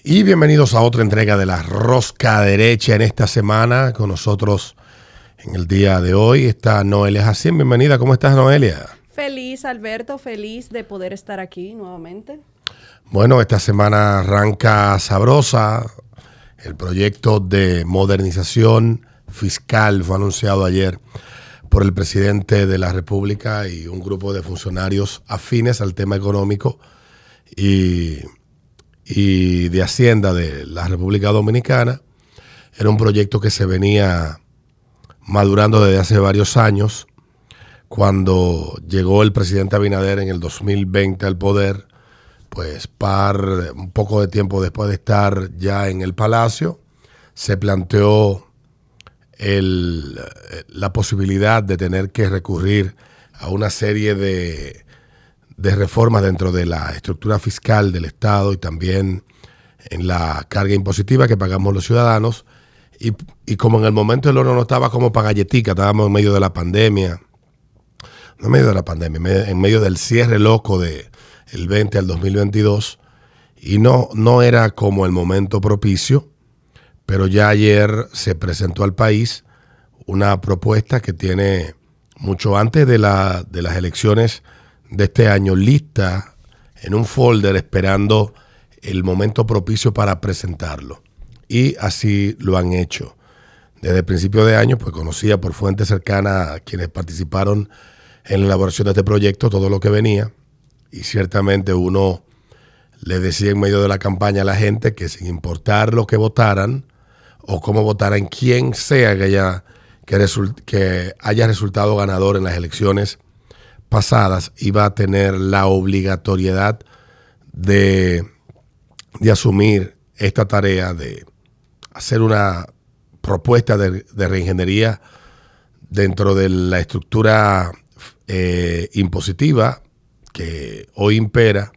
Y bienvenidos a otra entrega de La Rosca Derecha en esta semana. Con nosotros en el día de hoy está Noelia Jacín. Bienvenida, ¿cómo estás, Noelia? Feliz, Alberto, feliz de poder estar aquí nuevamente. Bueno, esta semana arranca sabrosa. El proyecto de modernización fiscal fue anunciado ayer por el presidente de la República y un grupo de funcionarios afines al tema económico y de Hacienda de la República Dominicana. Era un proyecto que se venía madurando desde hace varios años. Cuando llegó el presidente Abinader en el 2020 al poder, pues un poco de tiempo después de estar ya en el Palacio, se planteó la posibilidad de tener que recurrir a una serie de reformas dentro de la estructura fiscal del Estado y también en la carga impositiva que pagamos los ciudadanos. Y como en el momento el oro no estaba como para galletica, estábamos en medio de la pandemia, no en medio de la pandemia, en medio del cierre loco del 20 al 2022, y no era como el momento propicio, pero ya ayer se presentó al país una propuesta que tiene mucho antes de las elecciones de este año lista en un folder esperando el momento propicio para presentarlo. Y así lo han hecho. Desde el principio de año, pues conocía por fuentes cercanas a quienes participaron en la elaboración de este proyecto todo lo que venía. Y ciertamente uno le decía en medio de la campaña a la gente que sin importar lo que votaran o cómo votaran, quien sea que haya resultado ganador en las elecciones pasadas, iba a tener la obligatoriedad de asumir esta tarea de hacer una propuesta de reingeniería dentro de la estructura impositiva que hoy impera.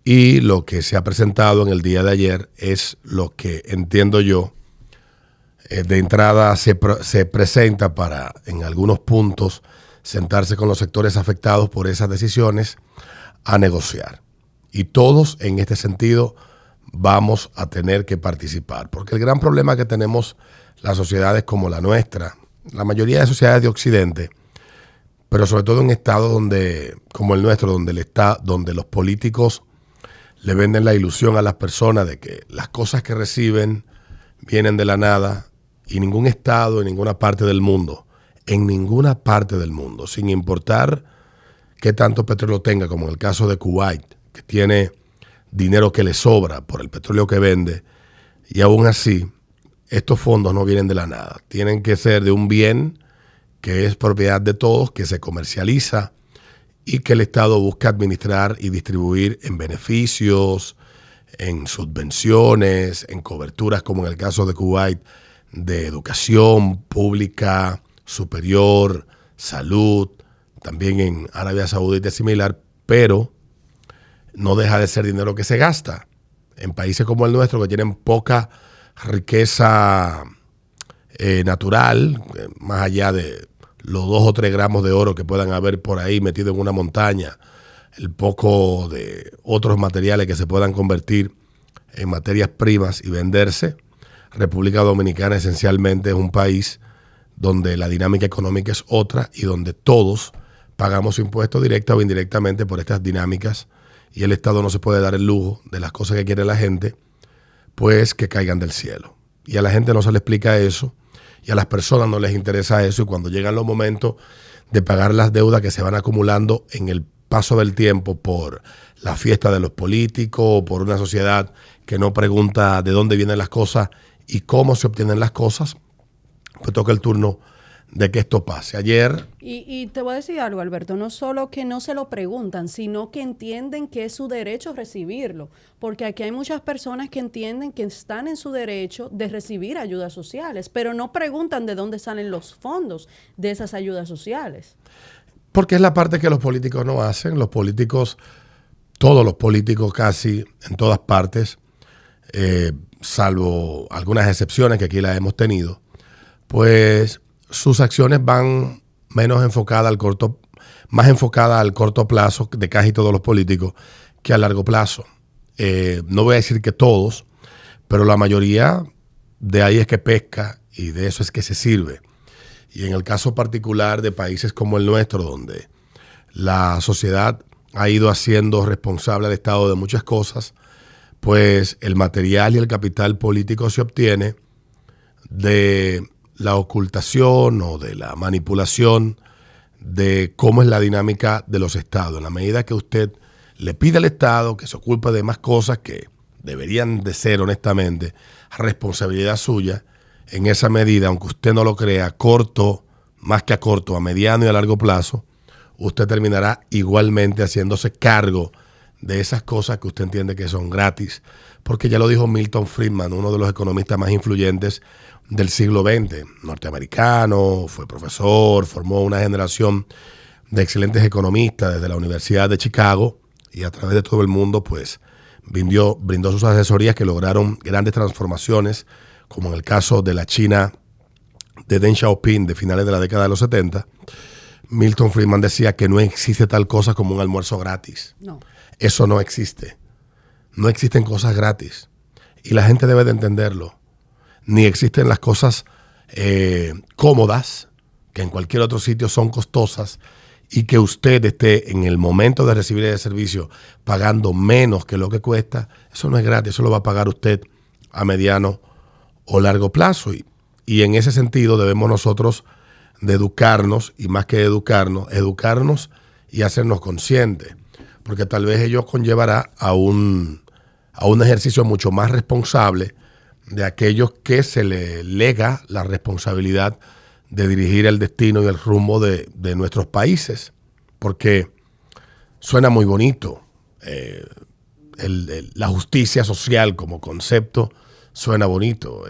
Y lo que se ha presentado en el día de ayer es lo que entiendo yo de entrada se presenta para en algunos puntos sentarse con los sectores afectados por esas decisiones a negociar. Y todos en este sentido vamos a tener que participar. Porque el gran problema que tenemos las sociedades como la nuestra, la mayoría de sociedades de Occidente, pero sobre todo en estados como el nuestro, donde los políticos le venden la ilusión a las personas de que las cosas que reciben vienen de la nada, y ningún estado en ninguna parte del mundo, sin importar qué tanto petróleo tenga, como en el caso de Kuwait, que tiene dinero que le sobra por el petróleo que vende, y aún así estos fondos no vienen de la nada. Tienen que ser de un bien que es propiedad de todos, que se comercializa y que el Estado busca administrar y distribuir en beneficios, en subvenciones, en coberturas, como en el caso de Kuwait, de educación pública, superior, salud, también en Arabia Saudita es similar, pero no deja de ser dinero que se gasta. En países como el nuestro, que tienen poca riqueza natural, más allá de los 2 o 3 gramos de oro que puedan haber por ahí metido en una montaña, el poco de otros materiales que se puedan convertir en materias primas y venderse, República Dominicana esencialmente es un país donde la dinámica económica es otra y donde todos pagamos impuestos directa o indirectamente por estas dinámicas, y el Estado no se puede dar el lujo de las cosas que quiere la gente, pues que caigan del cielo. Y a la gente no se le explica eso, y a las personas no les interesa eso, y cuando llegan los momentos de pagar las deudas que se van acumulando en el paso del tiempo por la fiesta de los políticos o por una sociedad que no pregunta de dónde vienen las cosas y cómo se obtienen las cosas, pues toca el turno de que esto pase. Ayer... Y te voy a decir algo, Alberto, no solo que no se lo preguntan, sino que entienden que es su derecho recibirlo, porque aquí hay muchas personas que entienden que están en su derecho de recibir ayudas sociales, pero no preguntan de dónde salen los fondos de esas ayudas sociales. Porque es la parte que los políticos no hacen. Los políticos, todos los políticos casi en todas partes, salvo algunas excepciones que aquí las hemos tenido, pues sus acciones van más enfocadas al corto plazo de casi todos los políticos que a largo plazo. No voy a decir que todos, pero la mayoría de ahí es que pesca y de eso es que se sirve. Y en el caso particular de países como el nuestro, donde la sociedad ha ido haciendo responsable al Estado de muchas cosas, pues el material y el capital político se obtiene de la ocultación o de la manipulación de cómo es la dinámica de los estados. En la medida que usted le pide al Estado que se ocupe de más cosas que deberían de ser, honestamente, responsabilidad suya, en esa medida, aunque usted no lo crea, corto, más que a corto, a mediano y a largo plazo, usted terminará igualmente haciéndose cargo de esas cosas que usted entiende que son gratis. Porque ya lo dijo Milton Friedman, uno de los economistas más influyentes del siglo XX, norteamericano, fue profesor, formó una generación de excelentes economistas desde la Universidad de Chicago y a través de todo el mundo, pues brindó sus asesorías que lograron grandes transformaciones, como en el caso de la China de Deng Xiaoping de finales de la década de los 70. Milton Friedman decía que no existe tal cosa como un almuerzo gratis. No. Eso no existe. No existen cosas gratis. Y la gente debe de entenderlo. Ni existen las cosas cómodas, que en cualquier otro sitio son costosas, y que usted esté en el momento de recibir el servicio pagando menos que lo que cuesta. Eso no es gratis. Eso lo va a pagar usted a mediano o largo plazo. Y en ese sentido debemos nosotros de educarnos, y más que educarnos y hacernos conscientes, porque tal vez ello conllevará a un ejercicio mucho más responsable de aquellos que se le lega la responsabilidad de dirigir el destino y el rumbo de nuestros países, porque suena muy bonito, la justicia social como concepto suena bonito,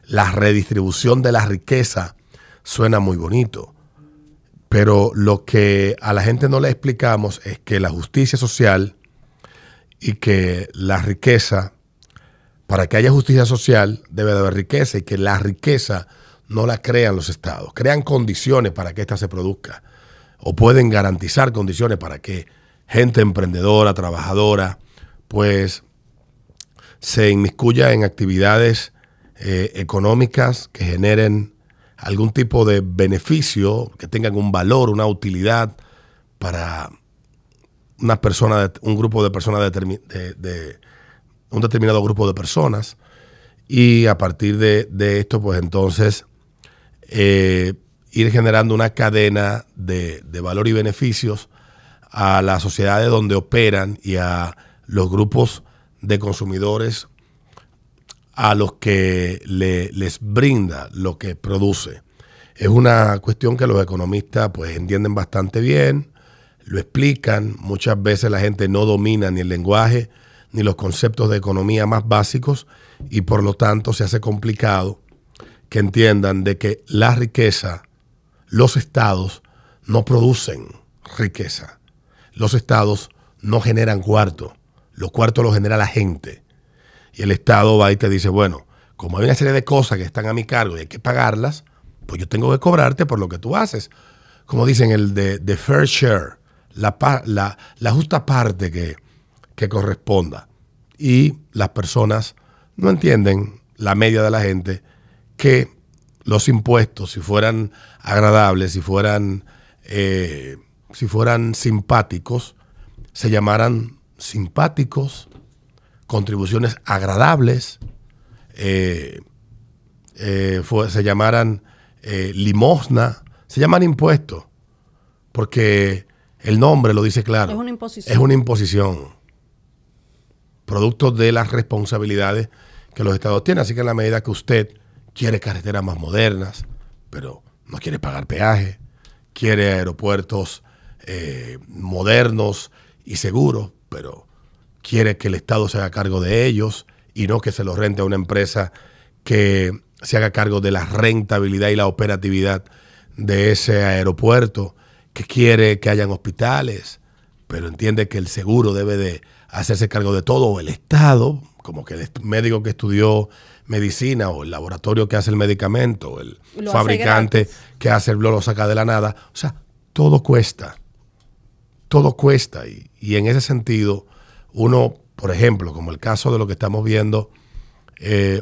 la redistribución de la riqueza suena muy bonito, pero lo que a la gente no le explicamos es que la justicia social y que la riqueza, para que haya justicia social debe de haber riqueza, y que la riqueza no la crean los estados, crean condiciones para que ésta se produzca, o pueden garantizar condiciones para que gente emprendedora, trabajadora, pues se inmiscuya en actividades económicas que generen algún tipo de beneficio, que tengan un valor, una utilidad para una persona, un grupo de personas, un determinado grupo de personas, y a partir de esto, pues entonces ir generando una cadena de valor y beneficios a las sociedades donde operan y a los grupos de consumidores a los que les brinda lo que produce. Es una cuestión que los economistas pues entienden bastante bien, lo explican. Muchas veces la gente no domina ni el lenguaje ni los conceptos de economía más básicos, y por lo tanto se hace complicado que entiendan de que la riqueza, los estados no producen riqueza. Los estados no generan cuarto, los cuartos los genera la gente. Y el Estado va y te dice, bueno, como hay una serie de cosas que están a mi cargo y hay que pagarlas, pues yo tengo que cobrarte por lo que tú haces. Como dicen, el de fair share, la justa parte que corresponda. Y las personas no entienden, la media de la gente, que los impuestos, si fueran agradables, si fueran simpáticos, se llamaran simpáticos, contribuciones agradables, se llamaran limosna, se llaman impuestos, porque el nombre lo dice claro. Es una imposición. Es una imposición, producto de las responsabilidades que los estados tienen. Así que en la medida que usted quiere carreteras más modernas, pero no quiere pagar peaje, quiere aeropuertos modernos y seguros, pero quiere que el Estado se haga cargo de ellos y no que se los rente a una empresa que se haga cargo de la rentabilidad y la operatividad de ese aeropuerto, que quiere que hayan hospitales, pero entiende que el seguro debe de hacerse cargo de todo, o el Estado, como que el médico que estudió medicina, o el laboratorio que hace el medicamento, o el fabricante que hace el lo saca de la nada. O sea, todo cuesta. Todo cuesta. Y en ese sentido, uno, por ejemplo, como el caso de lo que estamos viendo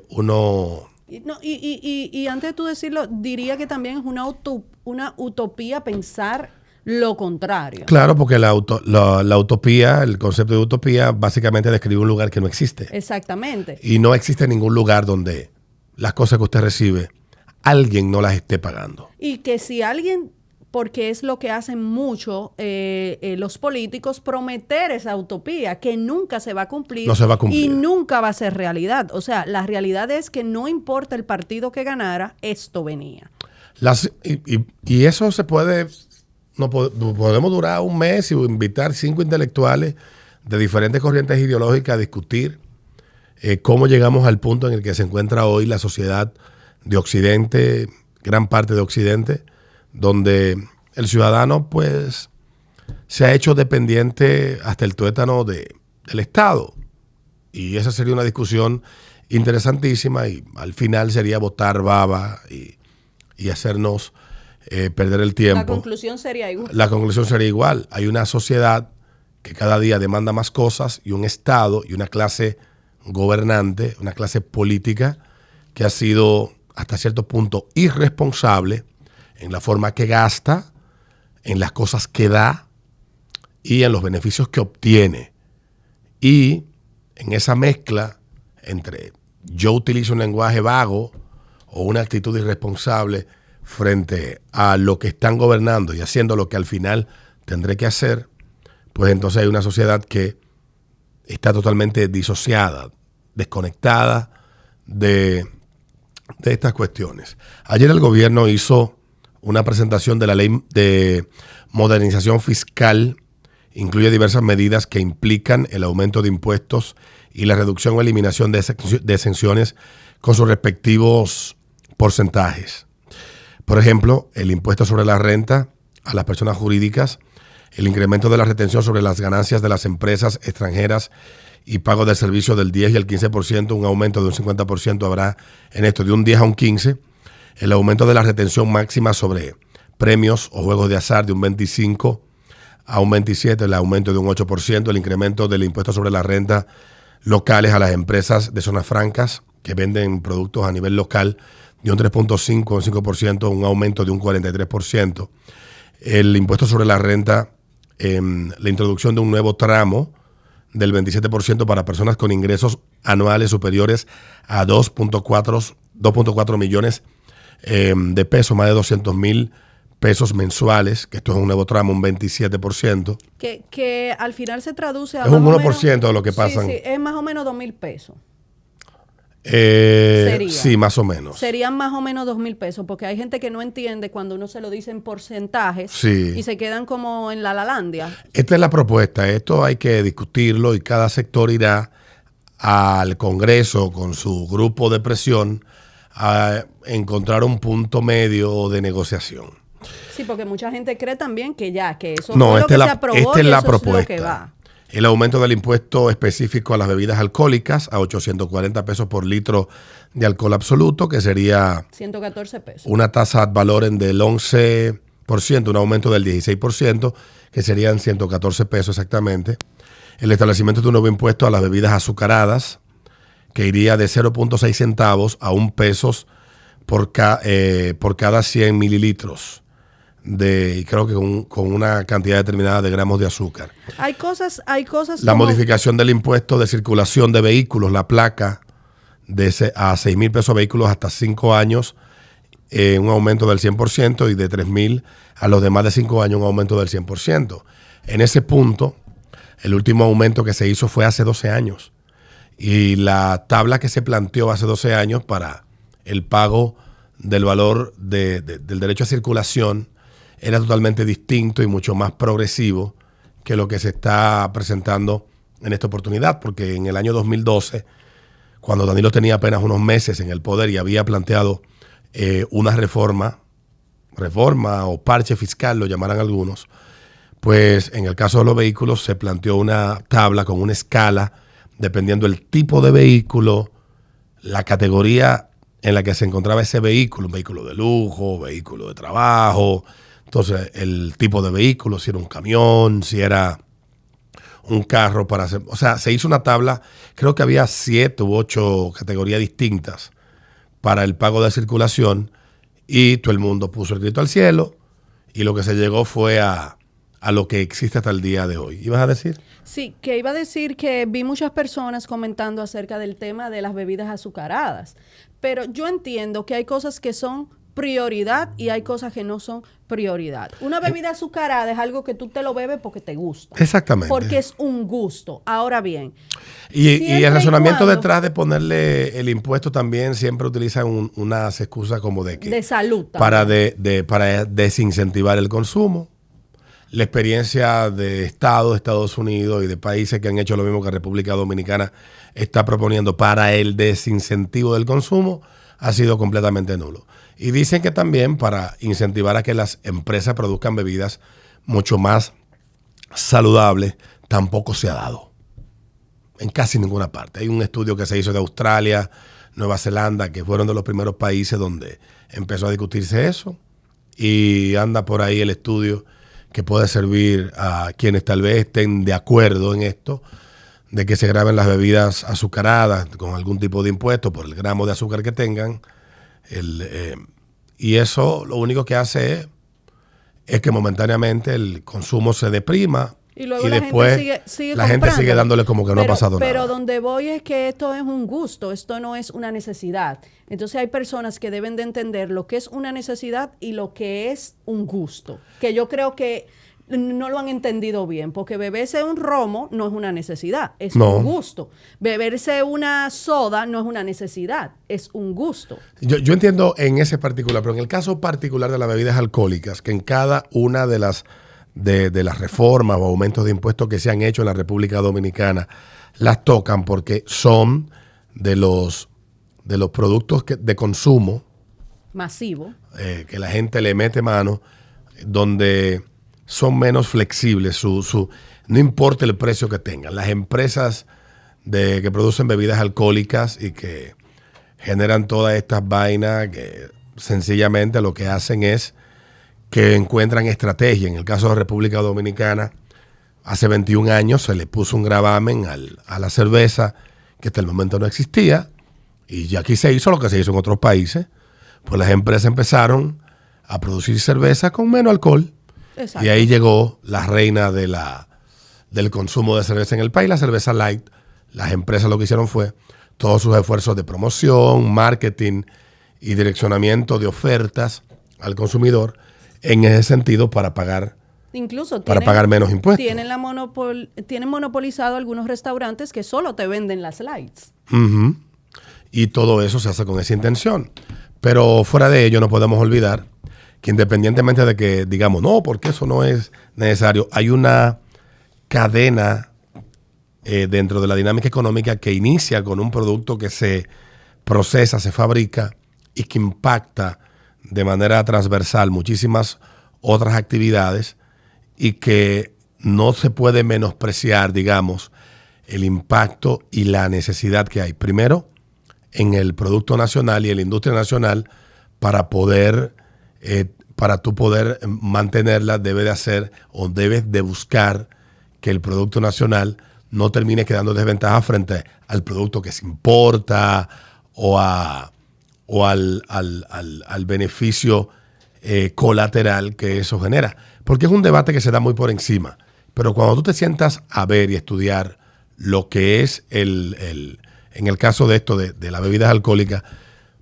uno... Y antes de tú decirlo, diría que también es una utopía pensar lo contrario. Claro, porque la utopía, el concepto de utopía, básicamente describe un lugar que no existe. Exactamente. Y no existe ningún lugar donde las cosas que usted recibe, alguien no las esté pagando. Y que si alguien, porque es lo que hacen mucho los políticos, prometer esa utopía que nunca se va a cumplir. No se va a cumplir. Y nunca va a ser realidad. O sea, la realidad es que no importa el partido que ganara, esto venía. Y eso se puede... No podemos durar un mes y invitar 5 intelectuales de diferentes corrientes ideológicas a discutir cómo llegamos al punto en el que se encuentra hoy la sociedad de Occidente, gran parte de Occidente, donde el ciudadano pues se ha hecho dependiente hasta el tuétano del Estado. Y esa sería una discusión interesantísima y al final sería botar baba y hacernos perder el tiempo. La conclusión sería igual. La conclusión sería igual. Hay una sociedad que cada día demanda más cosas y un Estado y una clase gobernante, una clase política que ha sido hasta cierto punto irresponsable en la forma que gasta, en las cosas que da y en los beneficios que obtiene. Y en esa mezcla entre yo utilizo un lenguaje vago o una actitud irresponsable frente a lo que están gobernando y haciendo lo que al final tendré que hacer, pues entonces hay una sociedad que está totalmente disociada, desconectada de estas cuestiones. Ayer el gobierno hizo una presentación de la ley de modernización fiscal, incluye diversas medidas que implican el aumento de impuestos y la reducción o eliminación de exenciones con sus respectivos porcentajes. Por ejemplo, el impuesto sobre la renta a las personas jurídicas, el incremento de la retención sobre las ganancias de las empresas extranjeras y pago de servicio del 10 y el 15%, un aumento de un 50% habrá en esto, de un 10 a un 15%, el aumento de la retención máxima sobre premios o juegos de azar de un 25 a un 27%, el aumento de un 8%, el incremento del impuesto sobre la renta locales a las empresas de zonas francas que venden productos a nivel local de un 3.5 a un 5%, un aumento de un 43%. El impuesto sobre la renta, la introducción de un nuevo tramo del 27% para personas con ingresos anuales superiores a 2.4 millones de pesos, más de 200,000 pesos mensuales, que esto es un nuevo tramo, un 27%. Que al final se traduce a... Es un 1% de lo que pasan. Sí, es más o menos 2,000 pesos. Sí, más o menos. Serían más o menos 2,000 pesos, porque hay gente que no entiende cuando uno se lo dice en porcentajes, sí, y se quedan como en la lalandia. Esta es la propuesta, esto hay que discutirlo y cada sector irá al Congreso con su grupo de presión a encontrar un punto medio de negociación. Sí, porque mucha gente cree también que eso no, fue lo que se esta aprobó es y eso la propuesta. Es lo que va. El aumento del impuesto específico a las bebidas alcohólicas a 840 pesos por litro de alcohol absoluto, que sería 114 pesos. Una tasa ad valorem del 11%, un aumento del 16%, que serían 114 pesos exactamente. El establecimiento de un nuevo impuesto a las bebidas azucaradas, que iría de 0.6 centavos a 1 peso por cada 100 mililitros. Y creo que con una cantidad determinada de gramos de azúcar. Hay cosas La modificación del impuesto de circulación de vehículos, la placa a 6,000 pesos a vehículos hasta 5 años, un aumento del 100%, y de 3,000 a los demás de 5 años un aumento del 100%. En ese punto, el último aumento que se hizo fue hace 12 años. Y la tabla que se planteó hace 12 años para el pago del valor del derecho a circulación era totalmente distinto y mucho más progresivo que lo que se está presentando en esta oportunidad, porque en el año 2012, cuando Danilo tenía apenas unos meses en el poder y había planteado una reforma o parche fiscal, lo llamarán algunos, pues en el caso de los vehículos se planteó una tabla con una escala dependiendo del tipo de vehículo, la categoría en la que se encontraba ese vehículo, un vehículo de lujo, vehículo de trabajo. Entonces, el tipo de vehículo, si era un camión, si era un carro para hacer. O sea, se hizo una tabla, creo que había 7 u 8 categorías distintas para el pago de circulación y todo el mundo puso el grito al cielo y lo que se llegó fue a lo que existe hasta el día de hoy. ¿Ibas a decir? Sí, que iba a decir que vi muchas personas comentando acerca del tema de las bebidas azucaradas, pero yo entiendo que hay cosas que son prioridad y hay cosas que no son prioridad. Una bebida azucarada es algo que tú te lo bebes porque te gusta. Exactamente. Porque es un gusto. Ahora bien. Y el razonamiento detrás de ponerle el impuesto también siempre utilizan unas excusas como de que... De salud también. Para desincentivar el consumo. La experiencia de Estados Unidos y de países que han hecho lo mismo que República Dominicana está proponiendo para el desincentivo del consumo ha sido completamente nulo. Y dicen que también para incentivar a que las empresas produzcan bebidas mucho más saludables, tampoco se ha dado. En casi ninguna parte. Hay un estudio que se hizo de Australia, Nueva Zelanda, que fueron de los primeros países donde empezó a discutirse eso. Y anda por ahí el estudio que puede servir a quienes tal vez estén de acuerdo en esto, de que se graben las bebidas azucaradas con algún tipo de impuesto por el gramo de azúcar que tengan. Y eso lo único que hace es que momentáneamente el consumo se deprima y luego después la gente sigue dándole como que no ha pasado nada. Pero donde voy es que esto es un gusto, esto no es una necesidad. Entonces hay personas que deben de entender lo que es una necesidad y lo que es un gusto, que yo creo que no lo han entendido bien, porque beberse un romo no es una necesidad, es un gusto. Beberse una soda no es una necesidad, es un gusto. Yo entiendo en ese particular, pero en el caso particular de las bebidas alcohólicas, que en cada una de las reformas o aumentos de impuestos que se han hecho en la República Dominicana, las tocan porque son de los productos de consumo masivo, que la gente le mete mano, donde son menos flexibles, no importa el precio que tengan. Las empresas que producen bebidas alcohólicas y que generan todas estas vainas que sencillamente lo que hacen es que encuentran estrategia. En el caso de República Dominicana, hace 21 años se le puso un gravamen a la cerveza que hasta el momento no existía, y ya aquí se hizo lo que se hizo en otros países, pues las empresas empezaron a producir cerveza con menos alcohol. Exacto. Y ahí llegó la reina del consumo de cerveza en el país, la cerveza light. Las empresas lo que hicieron fue todos sus esfuerzos de promoción, marketing y direccionamiento de ofertas al consumidor en ese sentido para pagar menos impuestos. Tienen monopolizado algunos restaurantes que solo te venden las lights. Uh-huh. Y todo eso se hace con esa intención. Pero fuera de ello no podemos olvidar que independientemente de que digamos, no, porque eso no es necesario, hay una cadena dentro de la dinámica económica que inicia con un producto que se procesa, se fabrica y que impacta de manera transversal muchísimas otras actividades y que no se puede menospreciar, digamos, el impacto y la necesidad que hay. Primero, en el producto nacional y en la industria nacional, para tú poder mantenerla, debes de buscar que el producto nacional no termine quedando desventaja frente al producto que se importa o al beneficio colateral que eso genera. Porque es un debate que se da muy por encima. Pero cuando tú te sientas a ver y estudiar lo que es en el caso de esto, de las bebidas alcohólicas,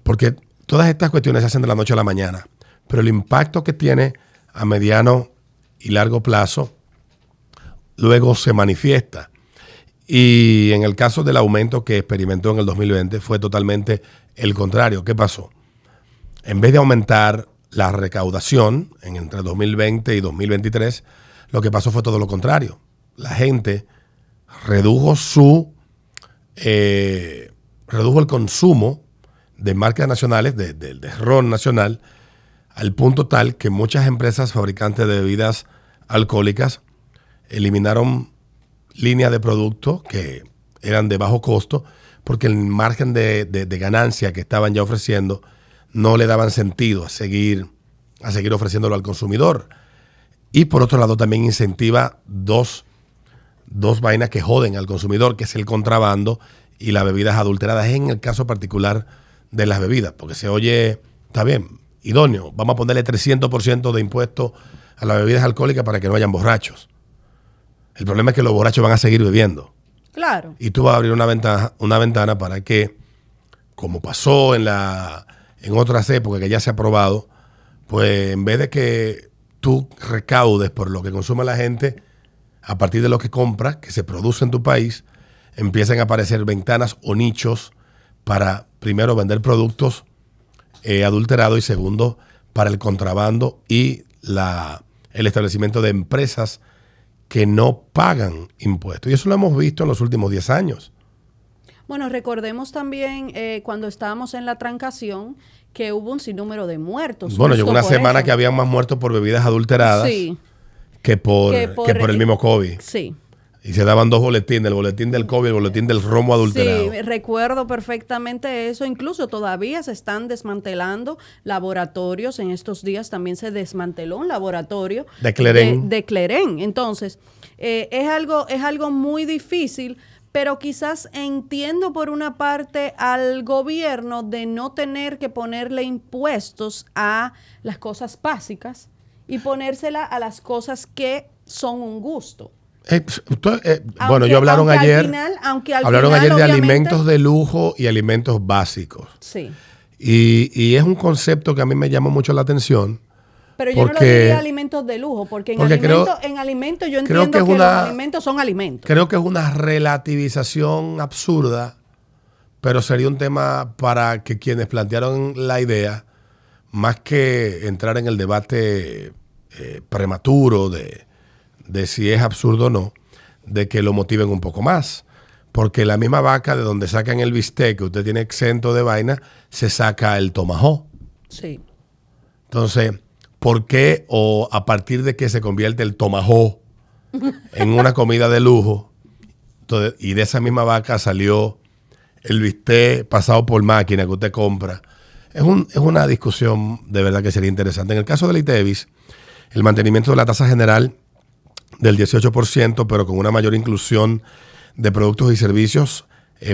porque todas estas cuestiones se hacen de la noche a la mañana, pero el impacto que tiene a mediano y largo plazo luego se manifiesta. Y en el caso del aumento que experimentó en el 2020 fue totalmente el contrario. ¿Qué pasó? En vez de aumentar la recaudación entre 2020 y 2023, lo que pasó fue todo lo contrario. La gente redujo el consumo de marcas nacionales, de ron nacional, al punto tal que muchas empresas fabricantes de bebidas alcohólicas eliminaron líneas de productos que eran de bajo costo porque el margen de ganancia que estaban ya ofreciendo no le daban sentido a seguir ofreciéndolo al consumidor. Y por otro lado también incentiva dos dos vainas que joden al consumidor, que es el contrabando y las bebidas adulteradas, en el caso particular de las bebidas, porque se oye, está bien, idóneo, vamos a ponerle 300% de impuesto a las bebidas alcohólicas para que no hayan borrachos. El problema es que los borrachos van a seguir bebiendo. Claro. Y tú vas a abrir una ventana para que, como pasó en otras épocas que ya se ha probado, pues en vez de que tú recaudes por lo que consume la gente, a partir de lo que compra, que se produce en tu país, empiezan a aparecer ventanas o nichos para, primero, vender productos adulterados y, segundo, para el contrabando y el establecimiento de empresas que no pagan impuestos. Y eso lo hemos visto en los últimos 10 años. Bueno, recordemos también cuando estábamos en la trancación que hubo un sinnúmero de muertos. Bueno, llegó una semana que habían más muertos por bebidas adulteradas que por el mismo COVID. Sí. Y se daban dos boletines, el boletín del COVID y el boletín del romo adulterado. Sí, recuerdo perfectamente eso. Incluso todavía se están desmantelando laboratorios. En estos días también se desmanteló un laboratorio de Clerén. De Clerén. Entonces, es algo muy difícil, pero quizás entiendo por una parte al gobierno de no tener que ponerle impuestos a las cosas básicas y ponérsela a las cosas que son un gusto. Bueno, yo hablaron ayer de alimentos de lujo y alimentos básicos. Sí. Y es un concepto que a mí me llamó mucho la atención. Pero yo no lo diría alimentos de lujo, porque en alimentos yo entiendo que los alimentos son alimentos. Creo que es una relativización absurda, pero sería un tema para que quienes plantearon la idea, más que entrar en el debate prematuro de si es absurdo o no, de que lo motiven un poco más. Porque la misma vaca de donde sacan el bistec, que usted tiene exento de vaina, se saca el tomahawk. Sí. Entonces, ¿por qué o a partir de qué se convierte el tomahawk en una comida de lujo? Entonces, y de esa misma vaca salió el bistec pasado por máquina que usted compra. Es una discusión de verdad que sería interesante. En el caso del ITEVIS, el mantenimiento de la tasa general del 18%, pero con una mayor inclusión de productos y servicios.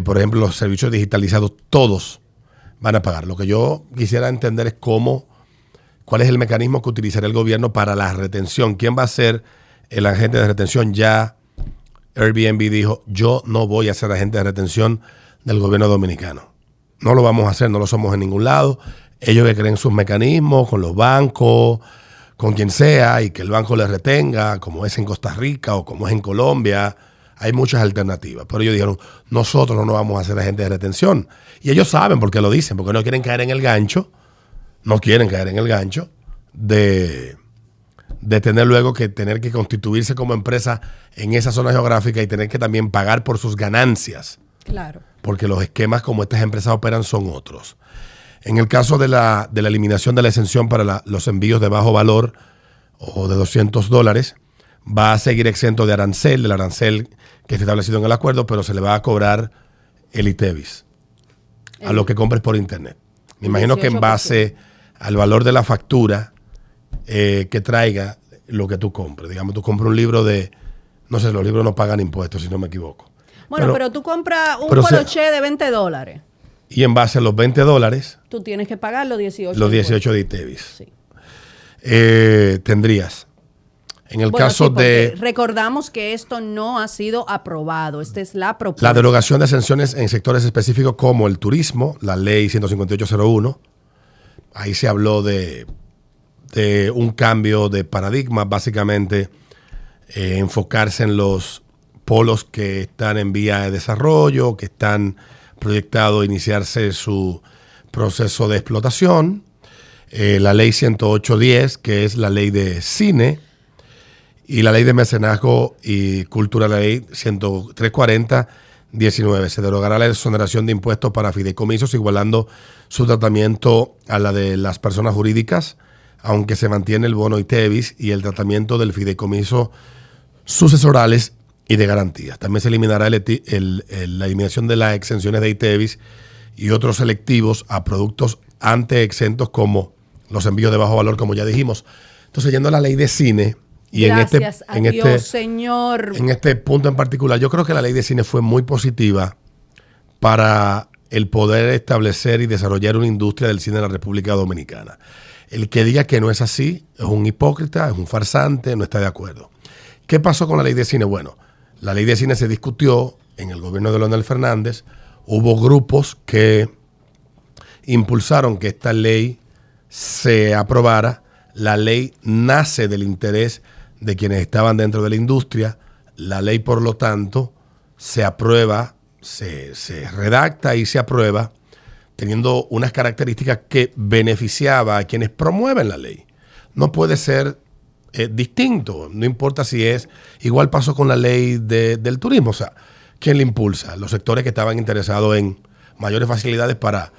Por ejemplo, los servicios digitalizados, todos van a pagar. Lo que yo quisiera entender es cuál es el mecanismo que utilizará el gobierno para la retención. ¿Quién va a ser el agente de retención? Ya Airbnb dijo, yo no voy a ser agente de retención del gobierno dominicano. No lo vamos a hacer, no lo somos en ningún lado. Ellos que creen sus mecanismos con los bancos, con quien sea, y que el banco le retenga, como es en Costa Rica o como es en Colombia. Hay muchas alternativas. Pero ellos dijeron, nosotros no vamos a ser agentes de retención. Y ellos saben por qué lo dicen, porque no quieren caer en el gancho, de tener luego que tener que constituirse como empresa en esa zona geográfica y tener que también pagar por sus ganancias. Claro. Porque los esquemas como estas empresas operan son otros. En el caso de la eliminación de la exención para los envíos de bajo valor o de $200, va a seguir exento del arancel que está establecido en el acuerdo, pero se le va a cobrar el ITEVIS a lo que compres por internet. Me imagino que en base al valor de la factura que traiga lo que tú compres. Digamos, tú compras un libro no sé, los libros no pagan impuestos, si no me equivoco. Bueno, pero tú compras un poloché de $20. Y en base a los $20, tú tienes que pagar los 18. Los 18 de ITEVIS. Sí. Tendrías. En el caso de... Recordamos que esto no ha sido aprobado. Esta es la propuesta. La derogación de exenciones en sectores específicos como el turismo, la ley 15801. Ahí se habló de un cambio de paradigma, básicamente enfocarse en los polos que están en vía de desarrollo, que están proyectados a iniciarse su proceso de explotación. La ley 10810, que es la ley de cine, y la ley de mecenazgo y cultura, la ley 340-19. Se derogará la exoneración de impuestos para fideicomisos, igualando su tratamiento a la de las personas jurídicas, aunque se mantiene el bono ITEVIS y el tratamiento del fideicomiso sucesorales y de garantías. También se eliminará la eliminación de las exenciones de ITEVIS y otros selectivos a productos anteexentos como los envíos de bajo valor, como ya dijimos. Entonces, yendo a la ley de cine, Y Gracias a en Dios, Señor. En este punto en particular, yo creo que la ley de cine fue muy positiva para el poder establecer y desarrollar una industria del cine en la República Dominicana. El que diga que no es así es un hipócrita, es un farsante, no está de acuerdo. ¿Qué pasó con la ley de cine? Bueno, la ley de cine se discutió en el gobierno de Leonel Fernández. Hubo grupos que impulsaron que esta ley se aprobara. La ley nace del interés de quienes estaban dentro de la industria. La ley, por lo tanto, se aprueba, se redacta y se aprueba teniendo unas características que beneficiaba a quienes promueven la ley. No puede ser distinto, no importa si es. Igual pasó con la ley del turismo. O sea, ¿quién la impulsa? Los sectores que estaban interesados en mayores facilidades para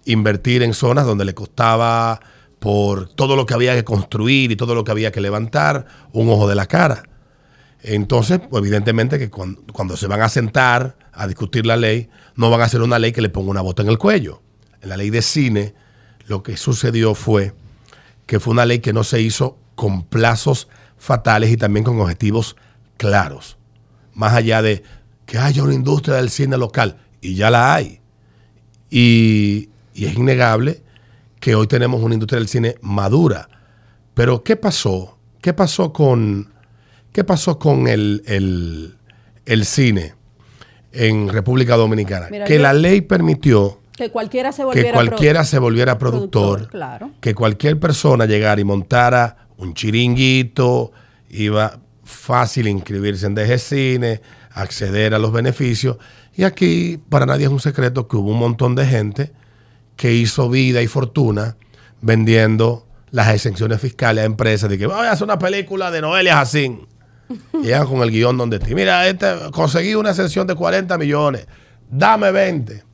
invertir en zonas donde le costaba, por todo lo que había que construir y todo lo que había que levantar, un ojo de la cara. Entonces, pues, evidentemente que cuando se van a sentar a discutir la ley, no van a hacer una ley que le ponga una bota en el cuello. En la ley de cine, lo que sucedió fue que fue una ley que no se hizo con plazos fatales y también con objetivos claros. Más allá de que haya una industria del cine local, y ya la hay. Y es innegable que hoy tenemos una industria del cine madura. Pero ¿qué pasó? ¿Qué pasó con el cine en República Dominicana? Mira, que la ley permitió que cualquiera se volviera productor, claro. Que cualquier persona llegara y montara un chiringuito, iba fácil inscribirse en DG Cine, acceder a los beneficios. Y aquí para nadie es un secreto que hubo un montón de gente que hizo vida y fortuna vendiendo las exenciones fiscales a empresas de que voy a hacer una película de Noelia Jacín. Llegan con el guión donde estoy. Mira, conseguí una exención de 40 millones. Dame 20.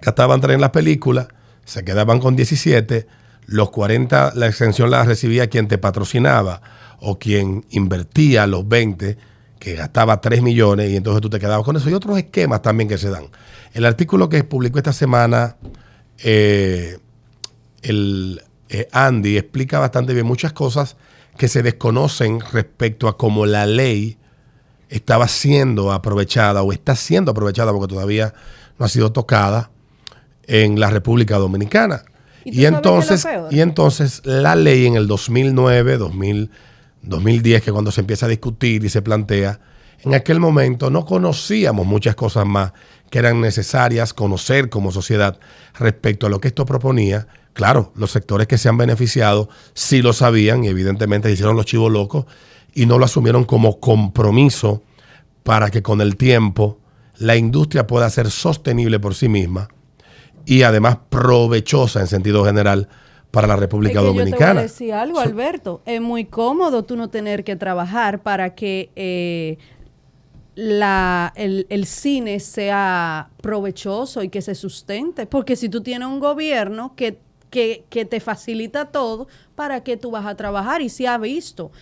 Gastaban 3 en las películas, se quedaban con 17. Los 40, la exención la recibía quien te patrocinaba o quien invertía los 20, que gastaba 3 millones, y entonces tú te quedabas con eso. Y otros esquemas también que se dan. El artículo que publicó esta semana Andy explica bastante bien muchas cosas que se desconocen respecto a cómo la ley estaba siendo aprovechada o está siendo aprovechada, porque todavía no ha sido tocada en la República Dominicana. Y entonces la ley en el 2009, 2010, que cuando se empieza a discutir y se plantea, en aquel momento no conocíamos muchas cosas más que eran necesarias conocer como sociedad respecto a lo que esto proponía. Claro, los sectores que se han beneficiado sí lo sabían y evidentemente hicieron los chivos locos y no lo asumieron como compromiso para que con el tiempo la industria pueda ser sostenible por sí misma y además provechosa en sentido general para la República Dominicana. Yo te voy a decir algo, Alberto. Es muy cómodo tú no tener que trabajar para que el cine sea provechoso y que se sustente. Porque si tú tienes un gobierno que te facilita todo, ¿para qué tú vas a trabajar? Y se ha visto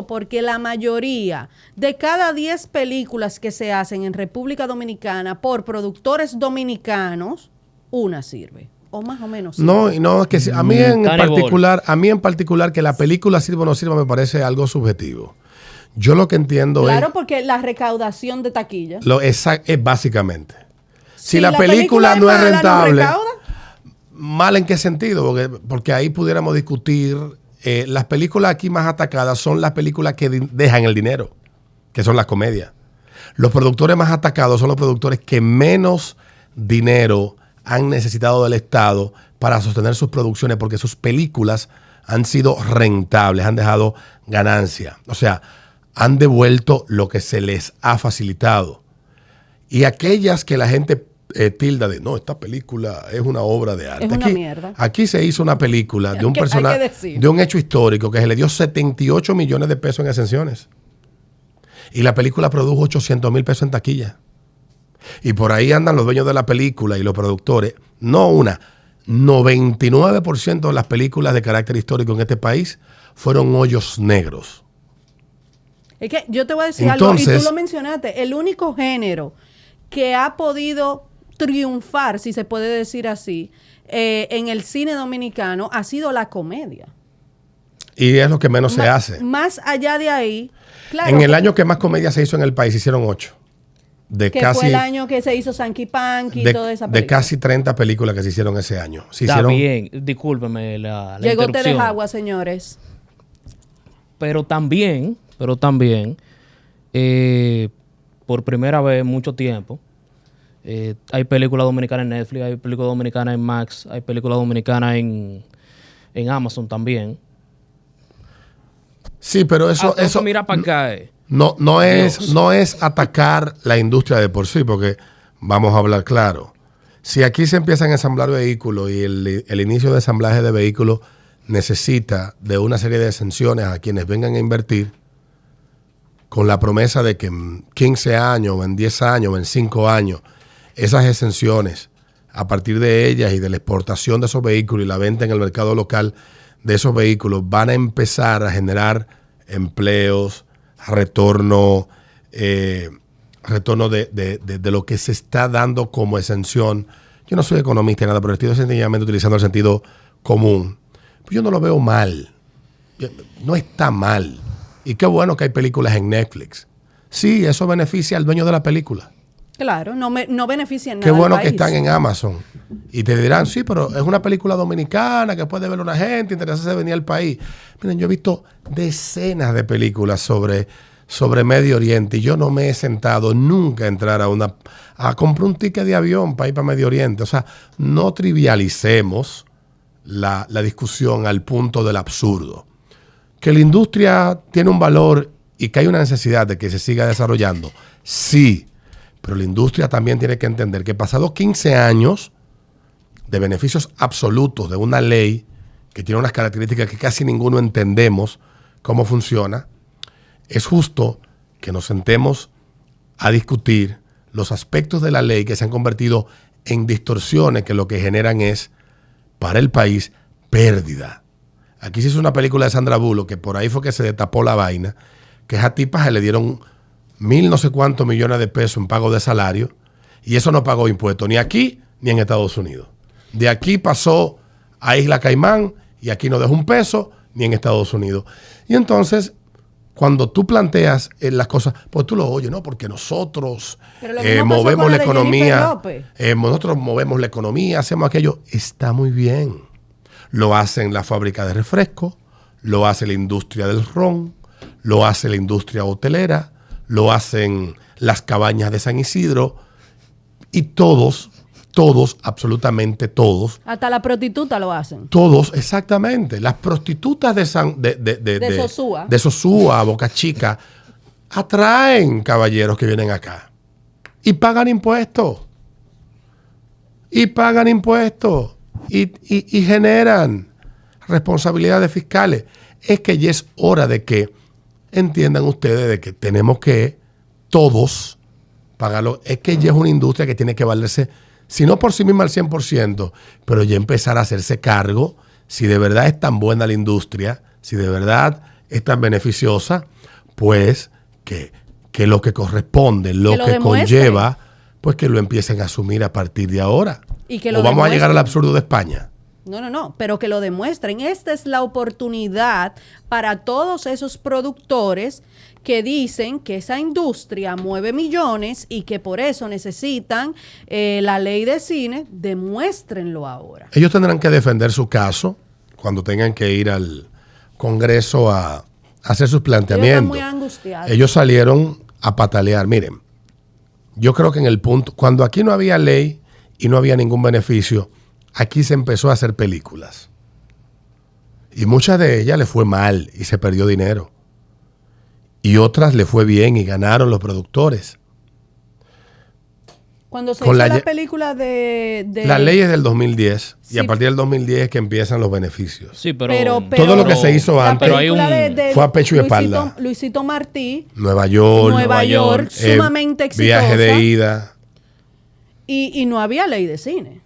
porque la mayoría de cada 10 películas que se hacen en República Dominicana por productores dominicanos, una sirve. O más o menos sirve. No, que a mí en particular que la película sirva o no sirva me parece algo subjetivo. Yo lo que entiendo Claro, porque la recaudación de taquilla. Es básicamente. Si la película no es rentable, ¿mal en qué sentido? Porque ahí pudiéramos discutir. Las películas aquí más atacadas son las películas que dejan el dinero, que son las comedias. Los productores más atacados son los productores que menos dinero han necesitado del Estado para sostener sus producciones, porque sus películas han sido rentables, han dejado ganancia. O sea, han devuelto lo que se les ha facilitado. Y aquellas que la gente tilda de, no, esta película es una obra de arte. Es una mierda. Aquí se hizo una película de un personaje, de un hecho histórico, que se le dio 78 millones de pesos en exenciones. Y la película produjo 800,000 pesos en taquilla. Y por ahí andan los dueños de la película y los productores. No una, 99% de las películas de carácter histórico en este país fueron hoyos negros. Es que yo te voy a decir algo, y tú lo mencionaste, el único género que ha podido triunfar, si se puede decir así, en el cine dominicano ha sido la comedia. Y es lo que menos se hace. Más allá de ahí, claro. En el año que más comedia se hizo en el país, hicieron 8. Que fue el año que se hizo Sankey Punk y toda esa película. De casi 30 películas que se hicieron ese año. Está bien, discúlpeme la Llegó interrupción. Té de Agua, señores. Pero también, por primera vez en mucho tiempo, hay películas dominicanas en Netflix, hay películas dominicanas en Max, hay películas dominicanas en Amazon también. Sí, pero eso mira para acá. No es atacar la industria de por sí, porque vamos a hablar claro. Si aquí se empiezan a ensamblar vehículos y el inicio de ensamblaje de vehículos necesita de una serie de exenciones a quienes vengan a invertir, con la promesa de que en 15 años, o en 10 años, o en 5 años, esas exenciones, a partir de ellas y de la exportación de esos vehículos y la venta en el mercado local de esos vehículos, van a empezar a generar empleos, retorno de lo que se está dando como exención. Yo no soy economista ni nada, pero estoy sencillamente utilizando el sentido común. Pues yo no lo veo mal. No está mal. Y qué bueno que hay películas en Netflix. Sí, eso beneficia al dueño de la película. Claro, no beneficia en nada. Qué bueno al que país. están en Amazon. Y te dirán, sí, pero es una película dominicana que puede ver una gente, interesarse de venir al país. Miren, yo he visto decenas de películas sobre Medio Oriente y yo no me he sentado nunca a entrar a comprar un ticket de avión para ir para Medio Oriente. O sea, no trivialicemos la discusión al punto del absurdo. Que la industria tiene un valor y que hay una necesidad de que se siga desarrollando, sí. Pero la industria también tiene que entender que pasados 15 años de beneficios absolutos de una ley que tiene unas características que casi ninguno entendemos cómo funciona, es justo que nos sentemos a discutir los aspectos de la ley que se han convertido en distorsiones que lo que generan es, para el país, pérdida. Aquí se hizo una película de Sandra Bullock, que por ahí fue que se destapó la vaina, que a esa tipa se le dieron 1,000 no sé cuántos millones de pesos en pago de salario, y eso no pagó impuestos ni aquí ni en Estados Unidos. De aquí pasó a Isla Caimán y aquí no dejó un peso ni en Estados Unidos. Y entonces, cuando tú planteas las cosas, pues tú lo oyes, ¿no? Porque nosotros movemos la economía, nosotros movemos la economía, hacemos aquello. Está muy bien. Lo hacen la fábrica de refresco, lo hace la industria del ron, lo hace la industria hotelera, lo hacen las cabañas de San Isidro y todos, absolutamente todos. Hasta la prostituta lo hacen. Todos, exactamente. Las prostitutas de Sosúa. De Sosúa, Boca Chica, atraen caballeros que vienen acá. Y pagan impuestos. Y generan responsabilidades fiscales. Es que ya es hora de que entiendan ustedes de que tenemos que todos pagarlo. Es que ya es una industria que tiene que valerse, si no por sí misma al 100%, pero ya empezar a hacerse cargo, si de verdad es tan buena la industria, si de verdad es tan beneficiosa, pues que lo que corresponde, lo que conlleva, pues que lo empiecen a asumir a partir de ahora. O vamos a llegar al absurdo de España. No, pero que lo demuestren. Esta es la oportunidad para todos esos productores que dicen que esa industria mueve millones y que por eso necesitan la ley de cine. Demuéstrenlo ahora. Ellos tendrán que defender su caso cuando tengan que ir al Congreso a hacer sus planteamientos. Ellos están muy angustiados. Ellos salieron a patalear. Miren, yo creo que en el punto, cuando aquí no había ley y no había ningún beneficio, aquí se empezó a hacer películas. Y muchas de ellas le fue mal y se perdió dinero. Y otras le fue bien y ganaron los productores. Cuando se hizo la película La ley es del 2010. Sí. Y a partir del 2010 es que empiezan los beneficios. Sí, pero todo lo que se hizo antes fue a pecho y espalda. Luisito Martí. Nueva York. Sumamente exitosa. Viaje de ida. Y no había ley de cine.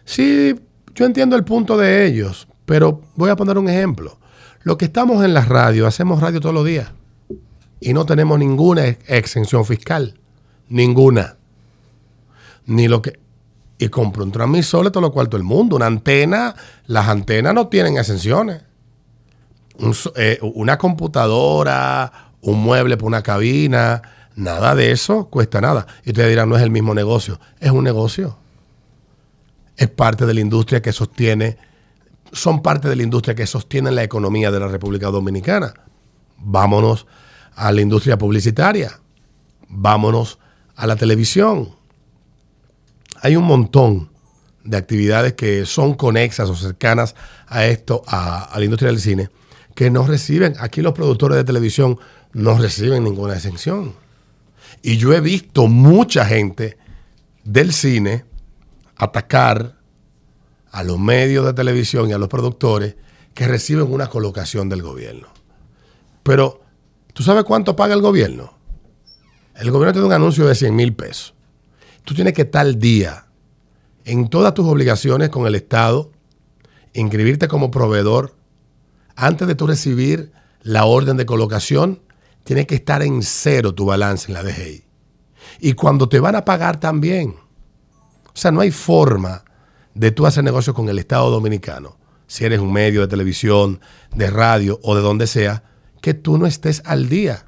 Sí, yo entiendo el punto de ellos, pero voy a poner un ejemplo. Los que estamos en la radio, hacemos radio todos los días y no tenemos ninguna exención fiscal. Ninguna. Y compro un transmisor de todo lo cual todo el mundo. Una antena, las antenas no tienen exenciones. una computadora, un mueble para una cabina, nada de eso cuesta nada. Y ustedes dirán, no es el mismo negocio. Es un negocio. Es parte de la industria que son parte de la industria que sostiene la economía de la República Dominicana. Vámonos a la industria publicitaria. Vámonos a la televisión. Hay un montón de actividades que son conexas o cercanas a esto, a la industria del cine, que no reciben. Aquí los productores de televisión no reciben ninguna exención. Y yo he visto mucha gente del cine atacar a los medios de televisión y a los productores que reciben una colocación del gobierno. Pero, ¿tú sabes cuánto paga el gobierno? El gobierno te da un anuncio de 100,000 pesos. Tú tienes que estar al día en todas tus obligaciones con el Estado, inscribirte como proveedor. Antes de tú recibir la orden de colocación, tienes que estar en cero tu balance en la DGI. Y cuando te van a pagar también. O sea, no hay forma de tú hacer negocios con el Estado Dominicano, si eres un medio de televisión, de radio o de donde sea, que tú no estés al día.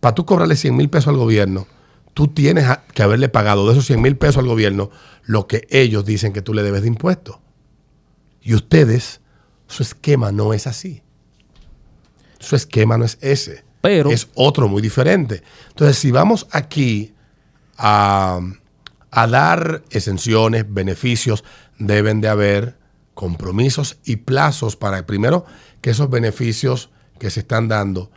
Para tú cobrarle 100,000 pesos al gobierno, tú tienes que haberle pagado de esos 100,000 pesos al gobierno lo que ellos dicen que tú le debes de impuestos. Y ustedes, su esquema no es así. Su esquema no es ese. Pero es otro muy diferente. Entonces, si vamos aquí a dar exenciones, beneficios, deben de haber compromisos y plazos para, primero, que esos beneficios que se están dando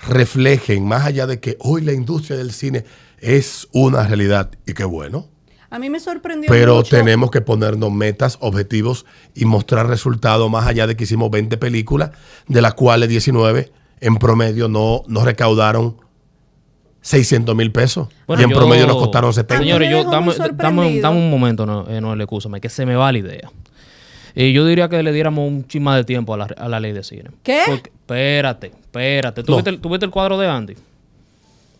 reflejen, más allá de que hoy la industria del cine es una realidad, y qué bueno. A mí me sorprendió Pero mucho. tenemos que ponernos metas, objetivos y mostrar resultados, más allá de que hicimos 20 películas, de las cuales 19 en promedio no recaudaron 600,000 pesos. Bueno, y en promedio nos costaron 70. Señores, dame un momento, no, excúsame, que se me va la idea. Yo diría que le diéramos un chin más de tiempo a la ley de cine. ¿Qué? Porque, espérate. ¿Tú viste el cuadro de Andy?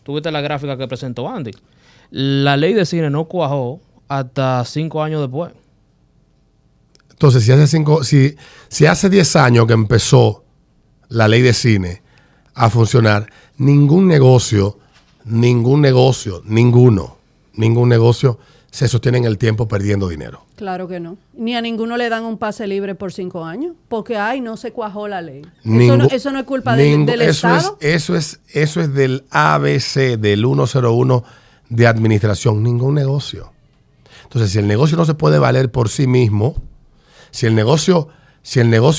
¿Tú viste la gráfica que presentó Andy? La ley de cine no cuajó hasta 5 años después. Entonces, si hace 10 años que empezó la ley de cine a funcionar, ningún negocio se sostiene en el tiempo perdiendo dinero. Claro que no. Ni a ninguno le dan un pase libre por 5 años, porque no se cuajó la ley. Eso no es culpa del Estado. Eso es del ABC, del 101 de administración. Ningún negocio. Entonces, si el negocio no se puede valer por sí mismo, si el negocio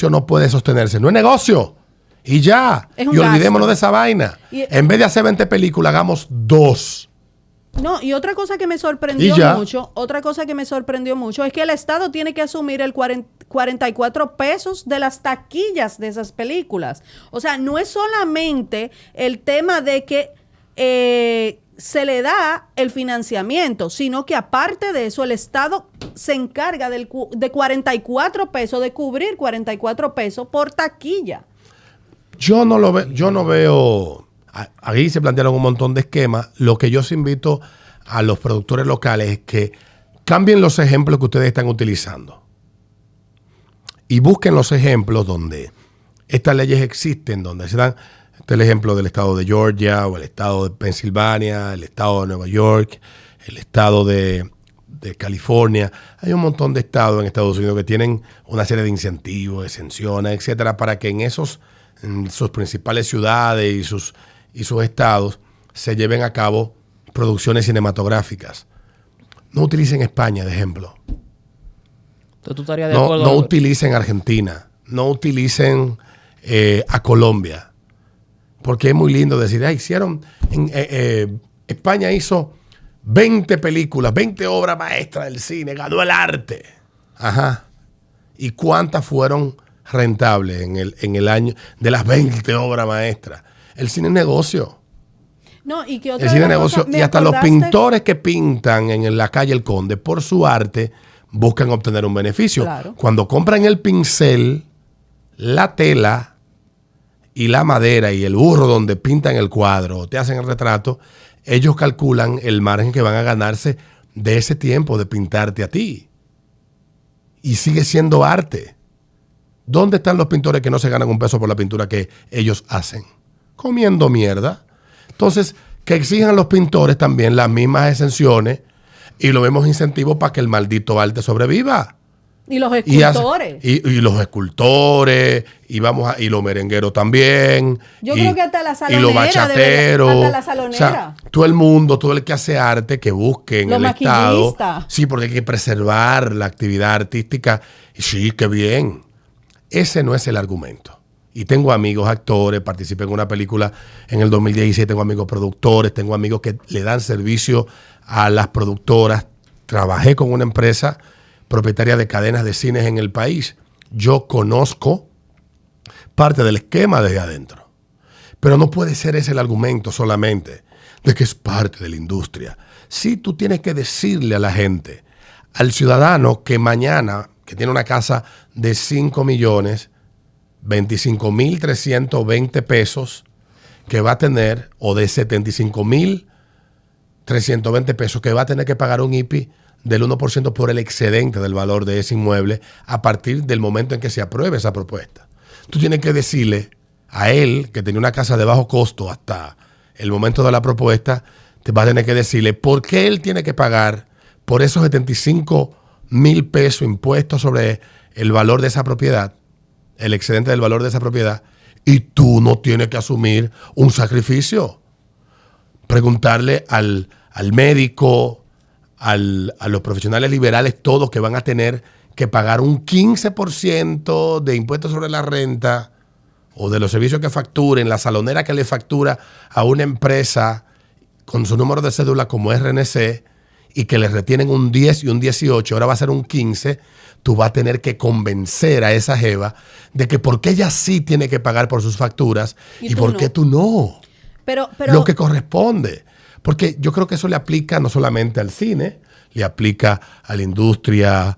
no puede sostenerse, no es negocio. Y ya. Y olvidémonos de esa vaina. En vez de hacer 20 películas, hagamos 2. No, y otra cosa que me sorprendió mucho es que el Estado tiene que asumir el 44 pesos de las taquillas de esas películas. O sea, no es solamente el tema de que se le da el financiamiento, sino que aparte de eso, el Estado se encarga de 44 pesos, de cubrir 44 pesos por taquilla. Yo no veo. Ahí se plantearon un montón de esquemas. Lo que yo os invito a los productores locales es que cambien los ejemplos que ustedes están utilizando y busquen los ejemplos donde estas leyes existen, donde se dan. Este es el ejemplo del estado de Georgia o el estado de Pensilvania, el estado de Nueva York, el estado de California. Hay un montón de estados en Estados Unidos que tienen una serie de incentivos, exenciones, etcétera, para que en sus principales ciudades y sus estados se lleven a cabo producciones cinematográficas. No utilicen España, de ejemplo. Entonces, ¿tú estarías de acuerdo? No utilicen Argentina. No utilicen a Colombia. Porque es muy lindo decir, España hizo 20 películas, 20 obras maestras del cine, ganó el arte. Ajá. ¿Y cuántas fueron rentables en el año de las 20 obras maestras? El cine es negocio. No, y que el cine es negocio. Y hasta los pintores que pintan en la calle El Conde por su arte buscan obtener un beneficio. Claro. Cuando compran el pincel, la tela y la madera y el burro donde pintan el cuadro o te hacen el retrato, ellos calculan el margen que van a ganarse de ese tiempo de pintarte a ti. Y sigue siendo arte. ¿Dónde están los pintores que no se ganan un peso por la pintura que ellos hacen? Comiendo mierda. Entonces, que exijan los pintores también las mismas exenciones y los mismos incentivos para que el maldito arte sobreviva. Y los escultores. Y los escultores, y los merengueros también. Yo creo que hasta la salonera. Y los bachateros. Hasta la salonera. O sea, todo el mundo, todo el que hace arte, que busque en los el Estado. maquillistas. Sí, porque hay que preservar la actividad artística. Y sí, qué bien. Ese no es el argumento. Y tengo amigos actores, participé en una película en el 2016, tengo amigos productores, tengo amigos que le dan servicio a las productoras. Trabajé con una empresa propietaria de cadenas de cines en el país. Yo conozco parte del esquema desde adentro. Pero no puede ser ese el argumento solamente de que es parte de la industria. Sí, tú tienes que decirle a la gente, al ciudadano que mañana, que tiene una casa de 5 millones, 25,320 pesos, que va a tener, o de 75,320 pesos, que va a tener que pagar un IPI del 1% por el excedente del valor de ese inmueble a partir del momento en que se apruebe esa propuesta. Tú tienes que decirle a él, que tenía una casa de bajo costo hasta el momento de la propuesta, te vas a tener que decirle por qué él tiene que pagar por esos 75,000 pesos impuestos sobre el valor de esa propiedad, el excedente del valor de esa propiedad, y tú no tienes que asumir un sacrificio. Preguntarle al médico, a los profesionales liberales, todos, que van a tener que pagar un 15% de impuestos sobre la renta o de los servicios que facturen, la salonera que le factura a una empresa con su número de cédula como RNC y que le retienen un 10 y un 18, ahora va a ser un 15, tú vas a tener que convencer a esa jeva de que por qué ella sí tiene que pagar por sus facturas y por qué tú no. Pero lo que corresponde. Porque yo creo que eso le aplica no solamente al cine, le aplica a la industria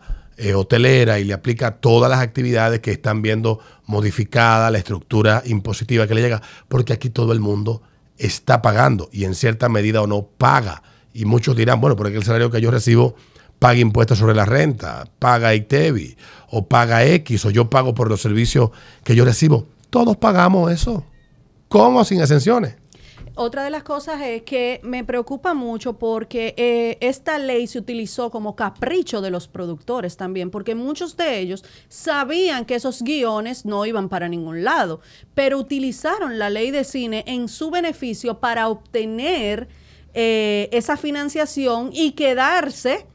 hotelera y le aplica a todas las actividades que están viendo modificada la estructura impositiva que le llega, porque aquí todo el mundo está pagando y en cierta medida o no paga. Y muchos dirán, bueno, porque el salario que yo recibo paga impuestos sobre la renta, paga ITEVI o paga X, o yo pago por los servicios que yo recibo. Todos pagamos eso. ¿Cómo? Sin exenciones. Otra de las cosas es que me preocupa mucho porque esta ley se utilizó como capricho de los productores también, porque muchos de ellos sabían que esos guiones no iban para ningún lado, pero utilizaron la ley de cine en su beneficio para obtener esa financiación y quedarse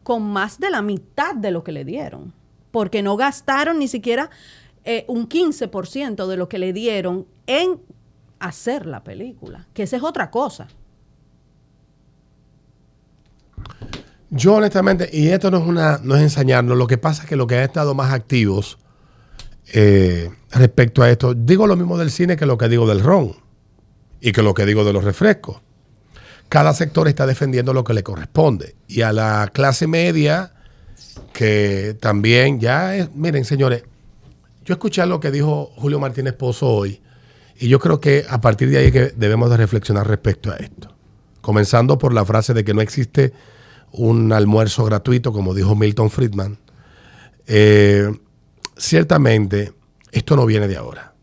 con más de la mitad de lo que le dieron, porque no gastaron ni siquiera un 15% de lo que le dieron en hacer la película, que esa es otra cosa. Yo honestamente, y esto no es ensañarnos, lo que pasa es que los que han estado más activos respecto a esto, digo lo mismo del cine que lo que digo del ron y que lo que digo de los refrescos. Cada sector está defendiendo lo que le corresponde. Y a la clase media, que también ya es, miren señores, yo escuché lo que dijo Julio Martínez Pozo hoy, y yo creo que a partir de ahí que debemos de reflexionar respecto a esto. Comenzando por la frase de que no existe un almuerzo gratuito, como dijo Milton Friedman. Ciertamente, esto no viene de ahora.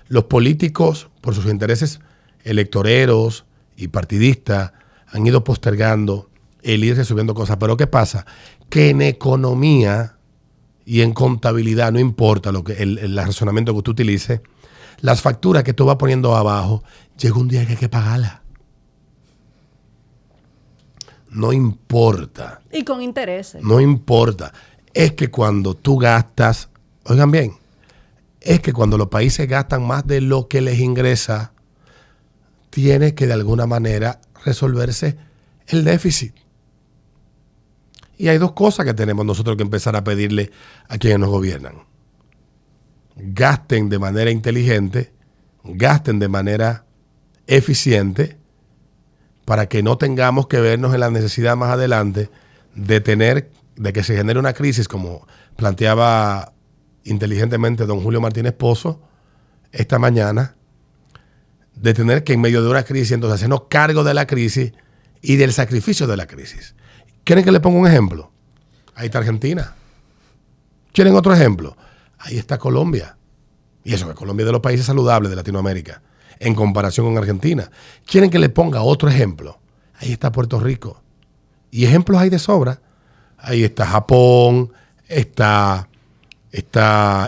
Los políticos, por sus intereses electoreros y partidistas, han ido postergando el ir resolviendo cosas. Pero ¿qué pasa? Que en economía y en contabilidad, no importa el razonamiento que usted utilice, las facturas que tú vas poniendo abajo, llega un día que hay que pagarlas. No importa. Y con intereses. No importa. Es que cuando tú gastas, oigan bien, es que cuando los países gastan más de lo que les ingresa, tiene que de alguna manera resolverse el déficit. Y hay dos cosas que tenemos nosotros que empezar a pedirle a quienes nos gobiernan. Gasten de manera inteligente, gasten de manera eficiente, para que no tengamos que vernos en la necesidad más adelante de que se genere una crisis, como planteaba inteligentemente don Julio Martínez Pozo esta mañana, de tener que en medio de una crisis entonces hacernos cargo de la crisis y del sacrificio de la crisis. ¿Quieren que le ponga un ejemplo? Ahí está Argentina. ¿Quieren otro ejemplo? Ahí está Colombia. Y eso que Colombia es de los países saludables de Latinoamérica, en comparación con Argentina. ¿Quieren que le ponga otro ejemplo? Ahí está Puerto Rico. Y ejemplos hay de sobra. Ahí está Japón, está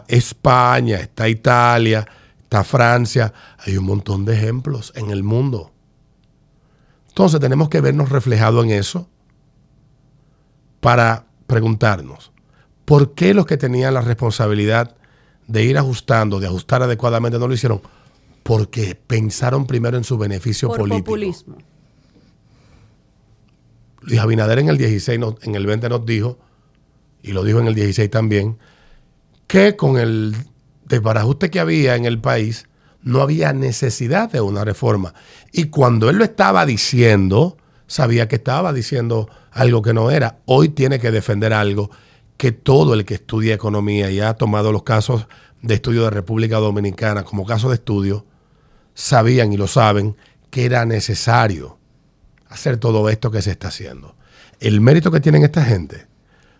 España, está Italia, está Francia. Hay un montón de ejemplos en el mundo. Entonces tenemos que vernos reflejados en eso para preguntarnos, ¿por qué los que tenían la responsabilidad de ir ajustando, de ajustar adecuadamente, no lo hicieron? Porque pensaron primero en su beneficio político. Populismo. Luis Abinader en el 16, en el 20 nos dijo, y lo dijo en el 16 también, que con el desbarajuste que había en el país, no había necesidad de una reforma. Y cuando él lo estaba diciendo, sabía que estaba diciendo algo que no era. Hoy tiene que defender algo que todo el que estudia economía y ha tomado los casos de estudio de República Dominicana como caso de estudio, sabían y lo saben que era necesario hacer todo esto que se está haciendo. El mérito que tienen esta gente,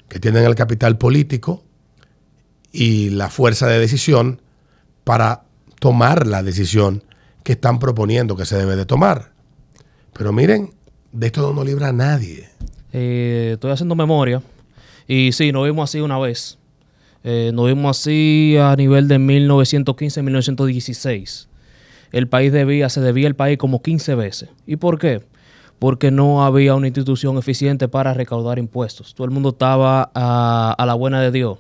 que tienen el capital político y la fuerza de decisión para tomar la decisión que están proponiendo que se debe de tomar. Pero miren, de esto no libra a nadie. Estoy haciendo memoria. Y sí, nos vimos así una vez. Nos vimos así a nivel de 1915-1916. Se debía el país como 15 veces. ¿Y por qué? Porque no había una institución eficiente para recaudar impuestos. Todo el mundo estaba a la buena de Dios.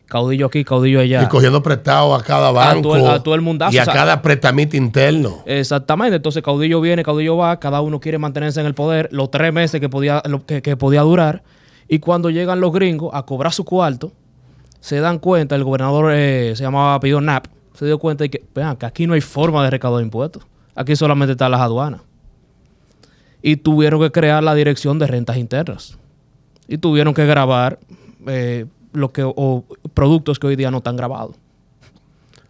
Caudillo aquí, caudillo allá. Y cogiendo prestado a cada banco. A todo el mundazo. Y a cada prestamito interno. Exactamente. Entonces, caudillo viene, caudillo va. Cada uno quiere mantenerse en el poder los 3 meses que podía durar. Y cuando llegan los gringos a cobrar su cuarto, se dan cuenta, el gobernador se llamaba Pedro Knapp, se dio cuenta de que, vean, que aquí no hay forma de recaudar impuestos. Aquí solamente están las aduanas. Y tuvieron que crear la Dirección de Rentas Internas. Y tuvieron que grabar productos que hoy día no están grabados.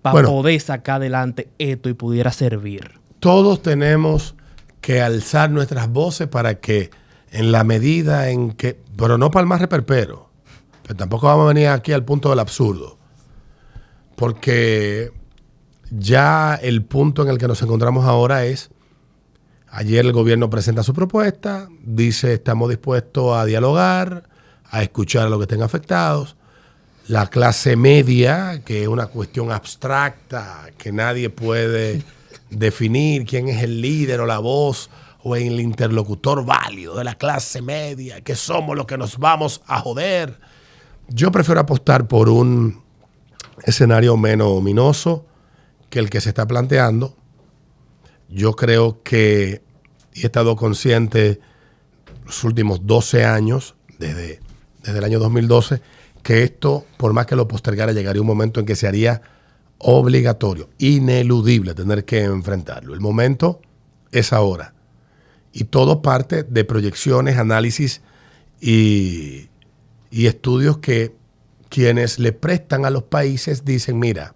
Para poder sacar adelante esto y pudiera servir. Todos tenemos que alzar nuestras voces para que, en la medida en que, pero no para el más reperpero, pero tampoco vamos a venir aquí al punto del absurdo, porque ya el punto en el que nos encontramos ahora es, ayer el gobierno presenta su propuesta, dice estamos dispuestos a dialogar, a escuchar a los que estén afectados. La clase media, que es una cuestión abstracta, que nadie puede definir quién es el líder o la voz o el interlocutor válido de la clase media, que somos los que nos vamos a joder. Yo prefiero apostar por un escenario menos ominoso que el que se está planteando. Yo creo que, y he estado consciente los últimos 12 años, desde el año 2012, que esto, por más que lo postergara, llegaría un momento en que se haría obligatorio, ineludible, tener que enfrentarlo. El momento es ahora. Y todo parte de proyecciones, análisis y estudios que quienes le prestan a los países dicen, mira,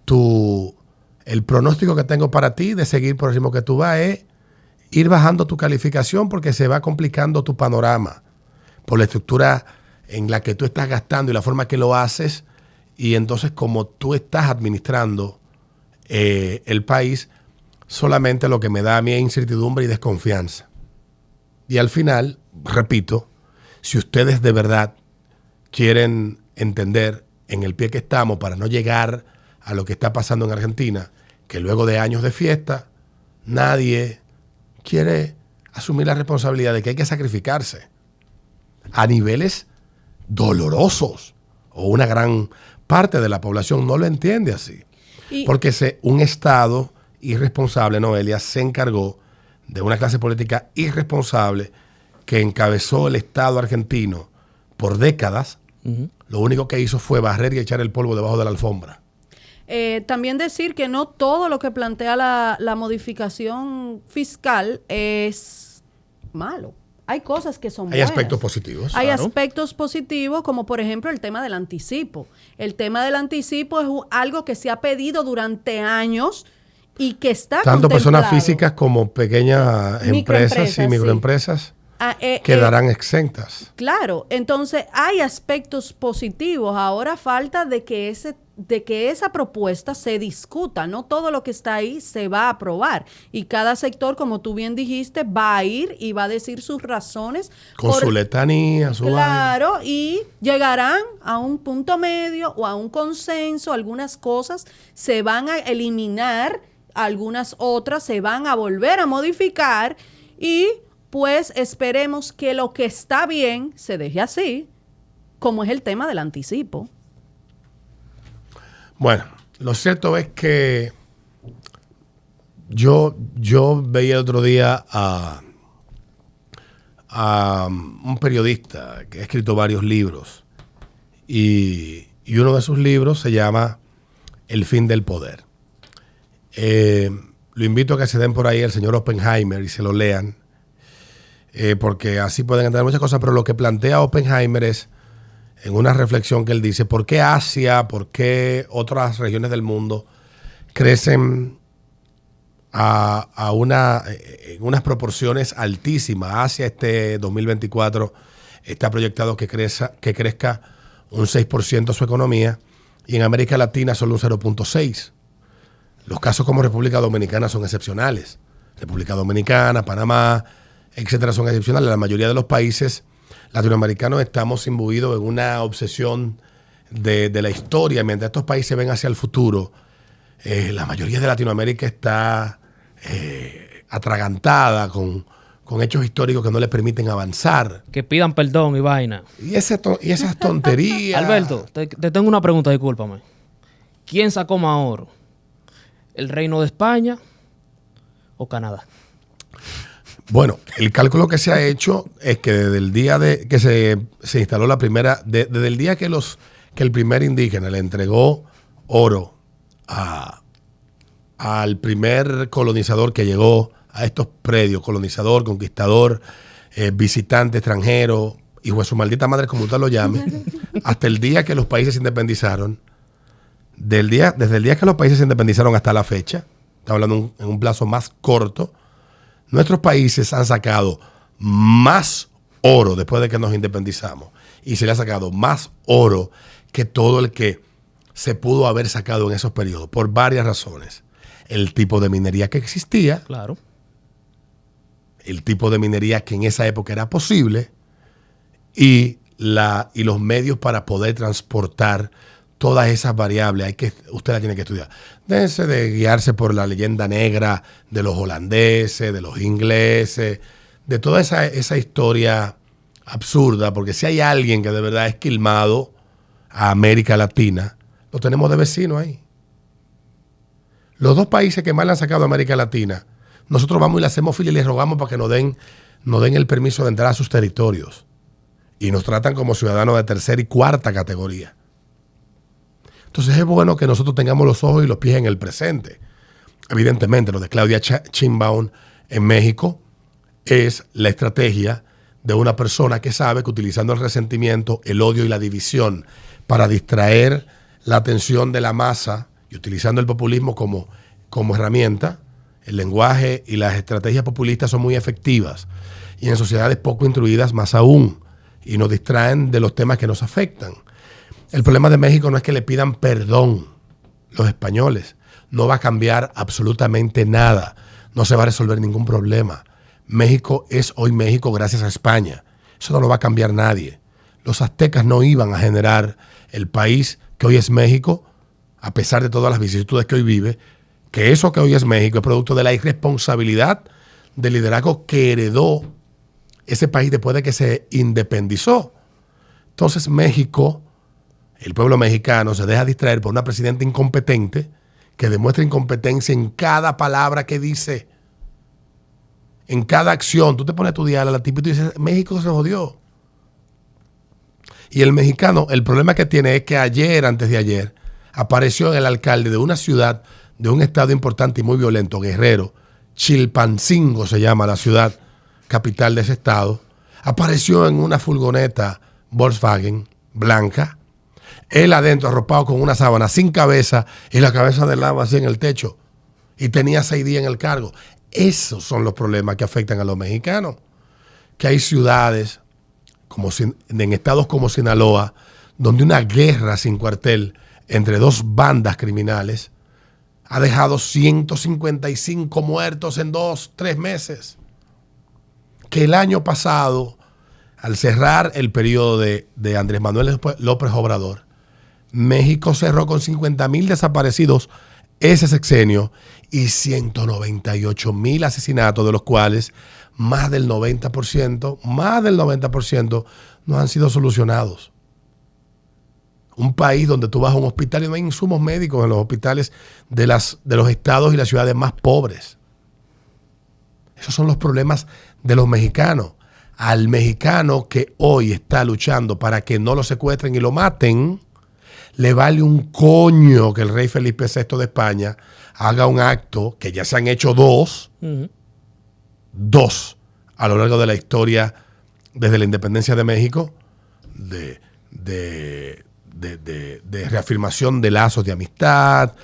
el pronóstico que tengo para ti de seguir por el ritmo que tú vas es ir bajando tu calificación porque se va complicando tu panorama por la estructura en la que tú estás gastando y la forma que lo haces. Y entonces, como tú estás administrando el país, solamente lo que me da a mí es incertidumbre y desconfianza. Y al final, repito, si ustedes de verdad quieren entender en el pie que estamos para no llegar a lo que está pasando en Argentina, que luego de años de fiesta, nadie quiere asumir la responsabilidad de que hay que sacrificarse a niveles dolorosos, o una gran parte de la población no lo entiende así. Porque un Estado irresponsable, Noelia, se encargó de una clase política irresponsable que encabezó el Estado argentino por décadas. Lo único que hizo fue barrer y echar el polvo debajo de la alfombra. También decir que no todo lo que plantea la modificación fiscal es malo. Hay cosas que son buenas. Hay aspectos positivos. Hay aspectos positivos, como por ejemplo el tema del anticipo. El tema del anticipo es algo que se ha pedido durante años y que está tanto contemplado. Personas físicas como pequeñas empresas y microempresas. quedarán exentas. Claro, entonces hay aspectos positivos. Ahora falta de que esa propuesta se discuta. No todo lo que está ahí se va a aprobar. Y cada sector, como tú bien dijiste, va a ir y va a decir sus razones. Con su letanía, su Claro, vaina. Y llegarán a un punto medio o a un consenso. Algunas cosas se van a eliminar, algunas otras se van a volver a modificar y pues esperemos que lo que está bien se deje así, como es el tema del anticipo. Bueno, lo cierto es que yo veía el otro día a un periodista que ha escrito varios libros y uno de sus libros se llama El fin del poder. Lo invito a que se den por ahí el señor Oppenheimer y se lo lean. Porque así pueden entender muchas cosas, pero lo que plantea Oppenheimer es, en una reflexión que él dice, ¿por qué Asia, por qué otras regiones del mundo crecen en unas proporciones altísimas? Asia este 2024 está proyectado que crezca un 6% su economía y en América Latina solo un 0.6%. Los casos como República Dominicana son excepcionales. República Dominicana, Panamá, etcétera, son excepcionales. La mayoría de los países latinoamericanos estamos imbuidos en una obsesión de la historia. Mientras estos países ven hacia el futuro, la mayoría de Latinoamérica está atragantada con hechos históricos que no les permiten avanzar. Que pidan perdón y vaina. Y esas tonterías. Alberto, te tengo una pregunta, discúlpame. ¿Quién sacó más oro? ¿El Reino de España o Canadá? Bueno, el cálculo que se ha hecho es que desde el día que se instaló la primera, desde el día que el primer indígena le entregó oro al primer colonizador que llegó a estos predios, colonizador, conquistador, visitante extranjero, hijo de su maldita madre, como usted lo llame, hasta el día que los países se independizaron, desde el día que los países se independizaron hasta la fecha, estamos hablando en un plazo más corto, nuestros países han sacado más oro después de que nos independizamos y se le ha sacado más oro que todo el que se pudo haber sacado en esos periodos por varias razones. El tipo de minería que existía, claro, el tipo de minería que en esa época era posible y los medios para poder transportar todas esas variables. Usted la tiene que estudiar. Déjense de guiarse por la leyenda negra de los holandeses, de los ingleses, de toda esa historia absurda, porque si hay alguien que de verdad es quilmado a América Latina, lo tenemos de vecino ahí. Los dos países que más le han sacado a América Latina, nosotros vamos y le hacemos fila y les rogamos para que nos den el permiso de entrar a sus territorios. Y nos tratan como ciudadanos de tercera y cuarta categoría. Entonces es bueno que nosotros tengamos los ojos y los pies en el presente. Evidentemente, lo de Claudia Sheinbaum en México es la estrategia de una persona que sabe que utilizando el resentimiento, el odio y la división para distraer la atención de la masa y utilizando el populismo como herramienta, el lenguaje y las estrategias populistas son muy efectivas. Y en sociedades poco instruidas más aún. Y nos distraen de los temas que nos afectan. El problema de México no es que le pidan perdón los españoles. No va a cambiar absolutamente nada. No se va a resolver ningún problema. México es hoy México gracias a España. Eso no lo va a cambiar nadie. Los aztecas no iban a generar el país que hoy es México, a pesar de todas las vicisitudes que hoy vive, que eso que hoy es México es producto de la irresponsabilidad del liderazgo que heredó ese país después de que se independizó. Entonces México, el pueblo mexicano, se deja distraer por una presidenta incompetente que demuestra incompetencia en cada palabra que dice, en cada acción. Tú te pones a estudiar a la tipa y tú dices, México se jodió. Y el mexicano, el problema que tiene es que antes de ayer, apareció el alcalde de una ciudad, de un estado importante y muy violento, Guerrero, Chilpancingo se llama la ciudad capital de ese estado, apareció en una furgoneta Volkswagen blanca, él adentro arropado con una sábana sin cabeza y la cabeza del lado así en el techo, y tenía 6 días en el cargo. Esos son los problemas que afectan a los mexicanos, que hay ciudades en estados como Sinaloa, donde una guerra sin cuartel entre dos bandas criminales ha dejado 155 muertos en 2-3 meses. Que el año pasado, al cerrar el periodo de Andrés Manuel López Obrador, México cerró con 50,000 desaparecidos ese sexenio y 198,000 asesinatos, de los cuales más del 90% no han sido solucionados. Un país donde tú vas a un hospital y no hay insumos médicos en los hospitales de los estados y las ciudades más pobres. Esos son los problemas de los mexicanos. Al mexicano que hoy está luchando para que no lo secuestren y lo maten, le vale un coño que el rey Felipe VI de España haga un acto, que ya se han hecho dos a lo largo de la historia desde la independencia de México, de reafirmación de lazos de amistad,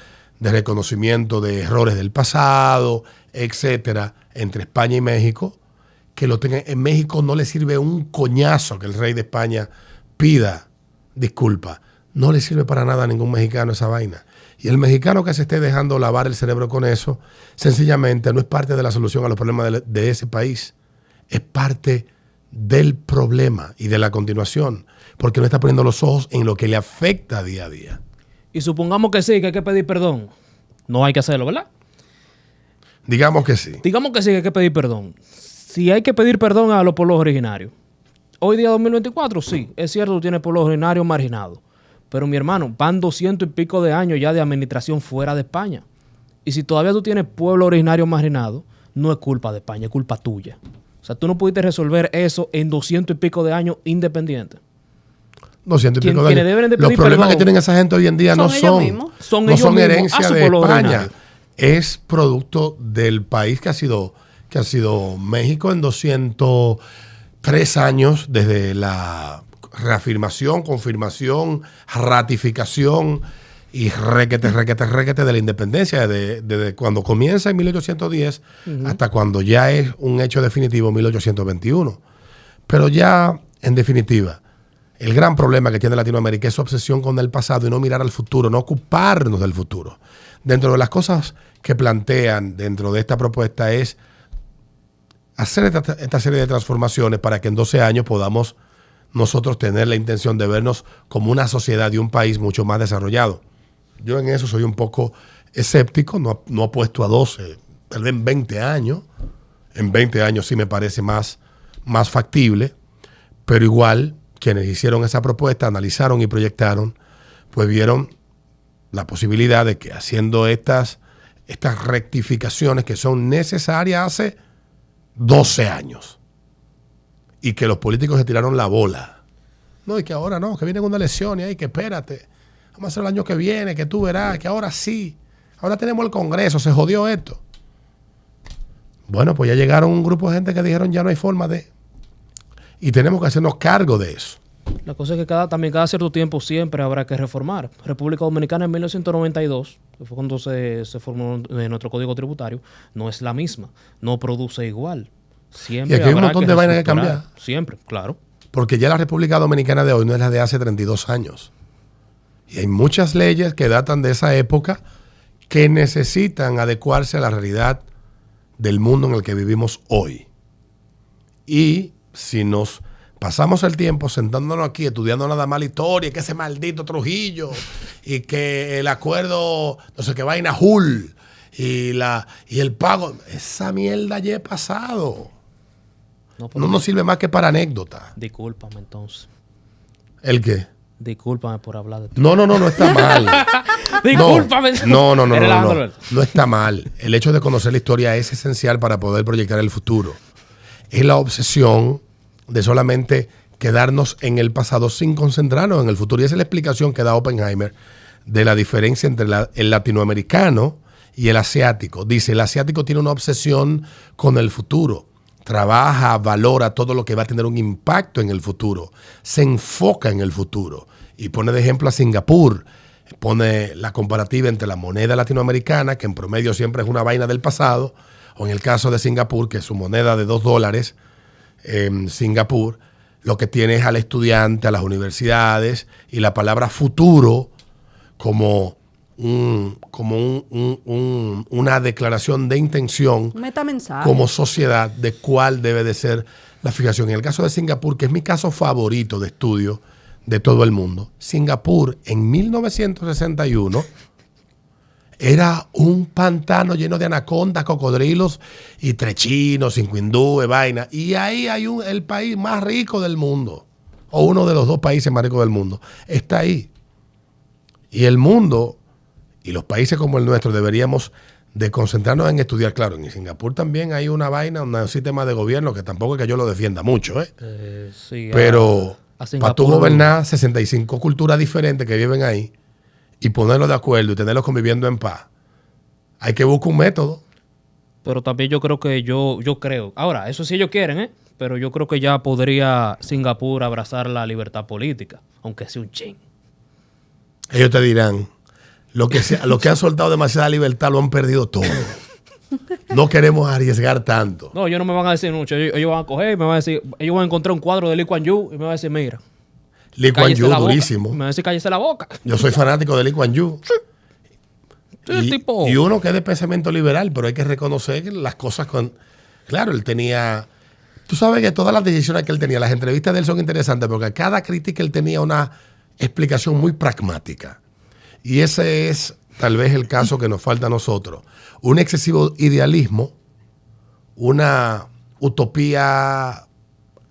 de reconocimiento de errores del pasado, etcétera, entre España y México, que lo tengan. En México no le sirve un coñazo que el rey de España pida disculpa. No le sirve para nada a ningún mexicano esa vaina. Y el mexicano que se esté dejando lavar el cerebro con eso, sencillamente no es parte de la solución a los problemas de ese país. Es parte del problema y de la continuación, porque no está poniendo los ojos en lo que le afecta día a día. Y supongamos que sí, que hay que pedir perdón. No hay que hacerlo, ¿verdad? Digamos que sí. Digamos que sí, que hay que pedir perdón. Si hay que pedir perdón a los pueblos originarios. Hoy día 2024, sí, es cierto, tú tienes pueblos originarios marginados. Pero mi hermano, van 200 y pico de años ya de administración fuera de España. Y si todavía tú tienes pueblo originario marginado, no es culpa de España, es culpa tuya. O sea, tú no pudiste resolver eso en 200 y pico de años independientes. 200 y pico de años. Los problemas que tienen esa gente hoy en día no son herencia de España. Es producto del país que ha sido México en 203 años desde la reafirmación, confirmación, ratificación y requete de la independencia, desde cuando comienza en 1810 hasta cuando ya es un hecho definitivo en 1821. Pero ya, en definitiva, el gran problema que tiene Latinoamérica es su obsesión con el pasado y no mirar al futuro, no ocuparnos del futuro. Dentro de las cosas que plantean dentro de esta propuesta es hacer esta serie de transformaciones para que en 12 años podamos nosotros tener la intención de vernos como una sociedad y un país mucho más desarrollado. Yo en eso soy un poco escéptico, no apuesto a 12, tal vez en 20 años. En 20 años sí me parece más factible, pero igual quienes hicieron esa propuesta, analizaron y proyectaron, pues vieron la posibilidad de que haciendo estas rectificaciones que son necesarias hace 12 años y que los políticos se tiraron la bola. No, y que ahora no, que viene una elección y hay que espérate. Vamos a hacer el año que viene, que tú verás, que ahora sí. Ahora tenemos el Congreso, se jodió esto. Bueno, pues ya llegaron un grupo de gente que dijeron ya no hay forma de... Y tenemos que hacernos cargo de eso. La cosa es que cada cierto tiempo siempre habrá que reformar. República Dominicana en 1992, que fue cuando se formó nuestro código tributario, no es la misma, no produce igual. Siempre y aquí hay un montón de vainas que cambiar. Siempre, claro. Porque ya la República Dominicana de hoy no es la de hace 32 años. Y hay muchas leyes que datan de esa época que necesitan adecuarse a la realidad del mundo en el que vivimos hoy. Y si nos pasamos el tiempo sentándonos aquí estudiando nada más la historia, que ese maldito Trujillo y que el acuerdo, no sé qué vaina, Hull y el pago, esa mierda ya es pasado. No nos sirve más que para anécdota. Discúlpame entonces. ¿El qué? Discúlpame por hablar de ti. No está mal. Discúlpame. No está mal. El hecho de conocer la historia es esencial para poder proyectar el futuro. Es la obsesión de solamente quedarnos en el pasado sin concentrarnos en el futuro. Y esa es la explicación que da Oppenheimer de la diferencia entre el latinoamericano y el asiático. Dice, el asiático tiene una obsesión con el futuro. Trabaja, valora todo lo que va a tener un impacto en el futuro. Se enfoca en el futuro. Y pone de ejemplo a Singapur. Pone la comparativa entre la moneda latinoamericana, que en promedio siempre es una vaina del pasado, o en el caso de Singapur, que su moneda de $2 Singapur, lo que tiene es al estudiante, a las universidades y la palabra futuro como una declaración de intención Un metamensaje. como sociedad de cuál debe de ser la fijación. En el caso de Singapur, que es mi caso favorito de estudio de todo el mundo, Singapur en 1961 era un pantano lleno de anacondas, cocodrilos y trechinos, cincuindúes, vaina. Y ahí hay el país más rico del mundo, o uno de los 2 países más ricos del mundo. Está ahí. Y el mundo y los países como el nuestro deberíamos de concentrarnos en estudiar. Claro, en Singapur también hay una vaina, un sistema de gobierno que tampoco es que yo lo defienda mucho, Sí, pero a para tú Singapur- gobernar 65 culturas diferentes que viven ahí y ponerlos de acuerdo y tenerlos conviviendo en paz, hay que buscar un método. Pero también yo creo que yo creo. Ahora, eso sí ellos quieren, pero yo creo que ya podría Singapur abrazar la libertad política, aunque sea un ching. Ellos te dirán, lo que han soltado demasiada libertad lo han perdido todo. No queremos arriesgar tanto. No, ellos no me van a decir mucho. Ellos van a coger y me van a decir, ellos van a encontrar un cuadro de Lee Kuan Yew y me van a decir, mira, Lee Kuan cállese Yew, la boca. durísimo. Me van a decir, cállese la boca. Yo soy fanático de Lee Kuan Yew. El tipo. Y uno que es de pensamiento liberal, pero hay que reconocer que las cosas con... Claro, él tenía... Tú sabes que todas las decisiones que él tenía, las entrevistas de él son interesantes porque a cada crítica él tenía una explicación muy pragmática. Y ese es tal vez el caso que nos falta a nosotros. Un excesivo idealismo, una utopía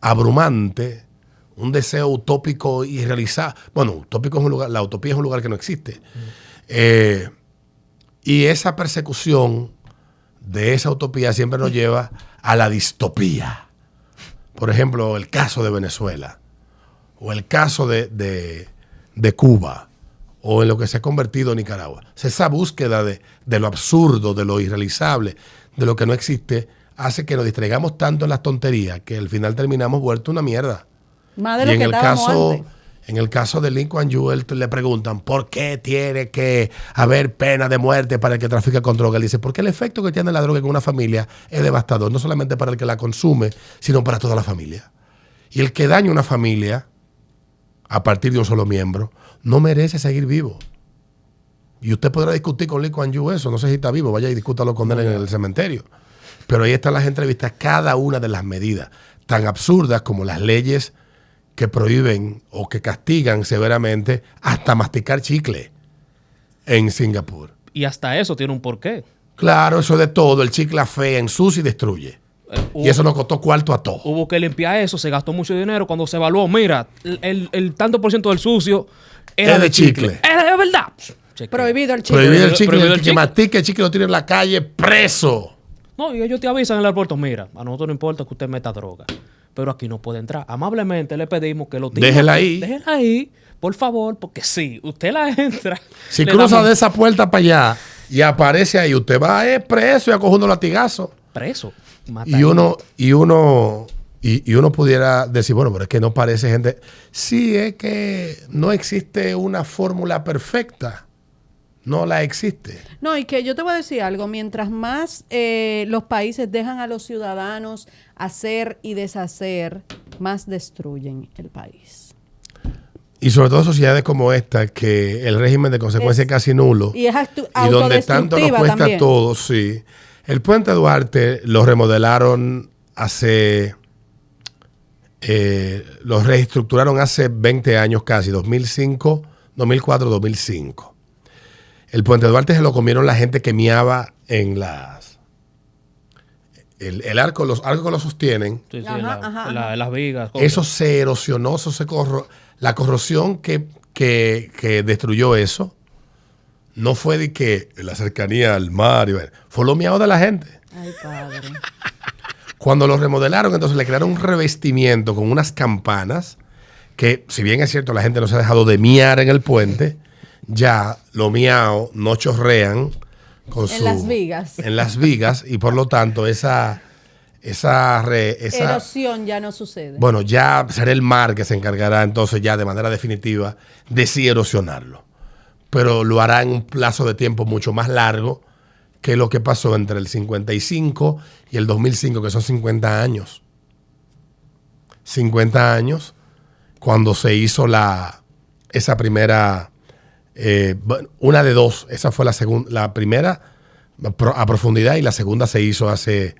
abrumante, un deseo utópico irrealizable. Bueno, utópico es un lugar, la utopía es un lugar que no existe. Y esa persecución de esa utopía siempre nos lleva a la distopía. Por ejemplo, el caso de Venezuela, o el caso de Cuba, o en lo que se ha convertido Nicaragua. Esa búsqueda de lo absurdo, de lo irrealizable, de lo que no existe, hace que nos distraigamos tanto en las tonterías que al final terminamos vuelto una mierda. Más de Y lo en que el estábamos caso, antes. en el caso de Lee Kuan Yew, le preguntan ¿por qué tiene que haber pena de muerte para el que trafica con droga? Él dice, porque el efecto que tiene la droga en una familia es devastador, no solamente para el que la consume, sino para toda la familia. Y el que daña una familia a partir de un solo miembro no merece seguir vivo. Y usted podrá discutir con Lee Kuan Yew eso, no sé si está vivo, vaya y discútalo con él en el cementerio. Pero ahí están las entrevistas, cada una de las medidas, tan absurdas como las leyes que prohíben o que castigan severamente hasta masticar chicle en Singapur. Y hasta eso tiene un porqué. Claro, eso de todo, el chicle afea, ensucia y destruye. Y eso nos costó cuarto a todos. Hubo que limpiar eso, se gastó mucho dinero. Cuando se evaluó, mira, el tanto por ciento del sucio era Es de de chicle. chicle. Era de verdad. Chequea. Prohibido el chicle. Prohibir el chicle, Prohibido el el que chicle. mastique el chicle lo tiene en la calle, preso. No, y ellos te avisan en el aeropuerto, mira, a nosotros no importa que usted meta droga, pero aquí no puede entrar. Amablemente le pedimos que lo tire. Déjela ahí. Déjela ahí, por favor, porque si usted la entra... Si le cruza damos de esa puerta para allá y aparece ahí, usted va preso y a coger unos latigazos. preso. Mata Y ahí. uno pudiera decir, bueno, pero es que no parece gente. Sí, es que no existe una fórmula perfecta. No la existe. No, y que yo te voy a decir algo, mientras más los países dejan a los ciudadanos hacer y deshacer, más destruyen el país. Y sobre todo sociedades como esta, que el régimen de consecuencia es casi nulo. Y es Y donde tanto nos autodestructiva cuesta también. a todos, sí. El puente Duarte lo remodelaron lo reestructuraron hace 20 años casi, 2005, 2004, 2005. El puente Duarte se lo comieron la gente que miaba en las... El arco, los arcos que lo sostienen, Sí, sí, Ajá, ajá, en las vigas. cosas. eso se erosionó, la corrosión que destruyó eso no fue de que la cercanía al mar, fue lo miado de la gente. Ay, padre. Cuando lo remodelaron, entonces le crearon un revestimiento con unas campanas que, si bien es cierto, la gente no se ha dejado de miar en el puente, ya lo miao no chorrean con En las vigas. en las vigas, y por lo tanto esa Erosión ya no sucede. bueno, ya será el mar que se encargará entonces ya de manera definitiva de sí erosionarlo. Pero lo hará en un plazo de tiempo mucho más largo que lo que pasó entre el 55 y el 2005, que son 50 años. 50 años, cuando se hizo esa primera, una de dos, esa fue la primera a profundidad, y la segunda se hizo hace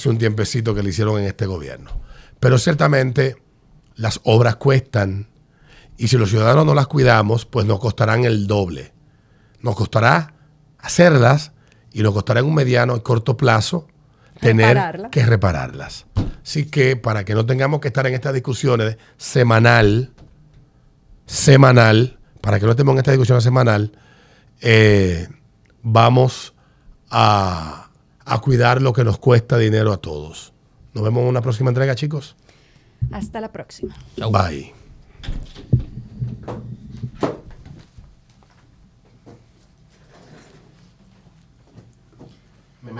un tiempecito que le hicieron en este gobierno. Pero ciertamente las obras cuestan, y si los ciudadanos no las cuidamos, pues nos costarán el doble. Nos costará hacerlas y nos costará en un mediano y corto plazo tener que repararlas. Así que para que no tengamos que estar en estas discusiones semanal, para que no estemos en esta discusión semanal, vamos a cuidar lo que nos cuesta dinero a todos. Nos vemos en una próxima entrega, chicos. Hasta la próxima. Chau. Bye.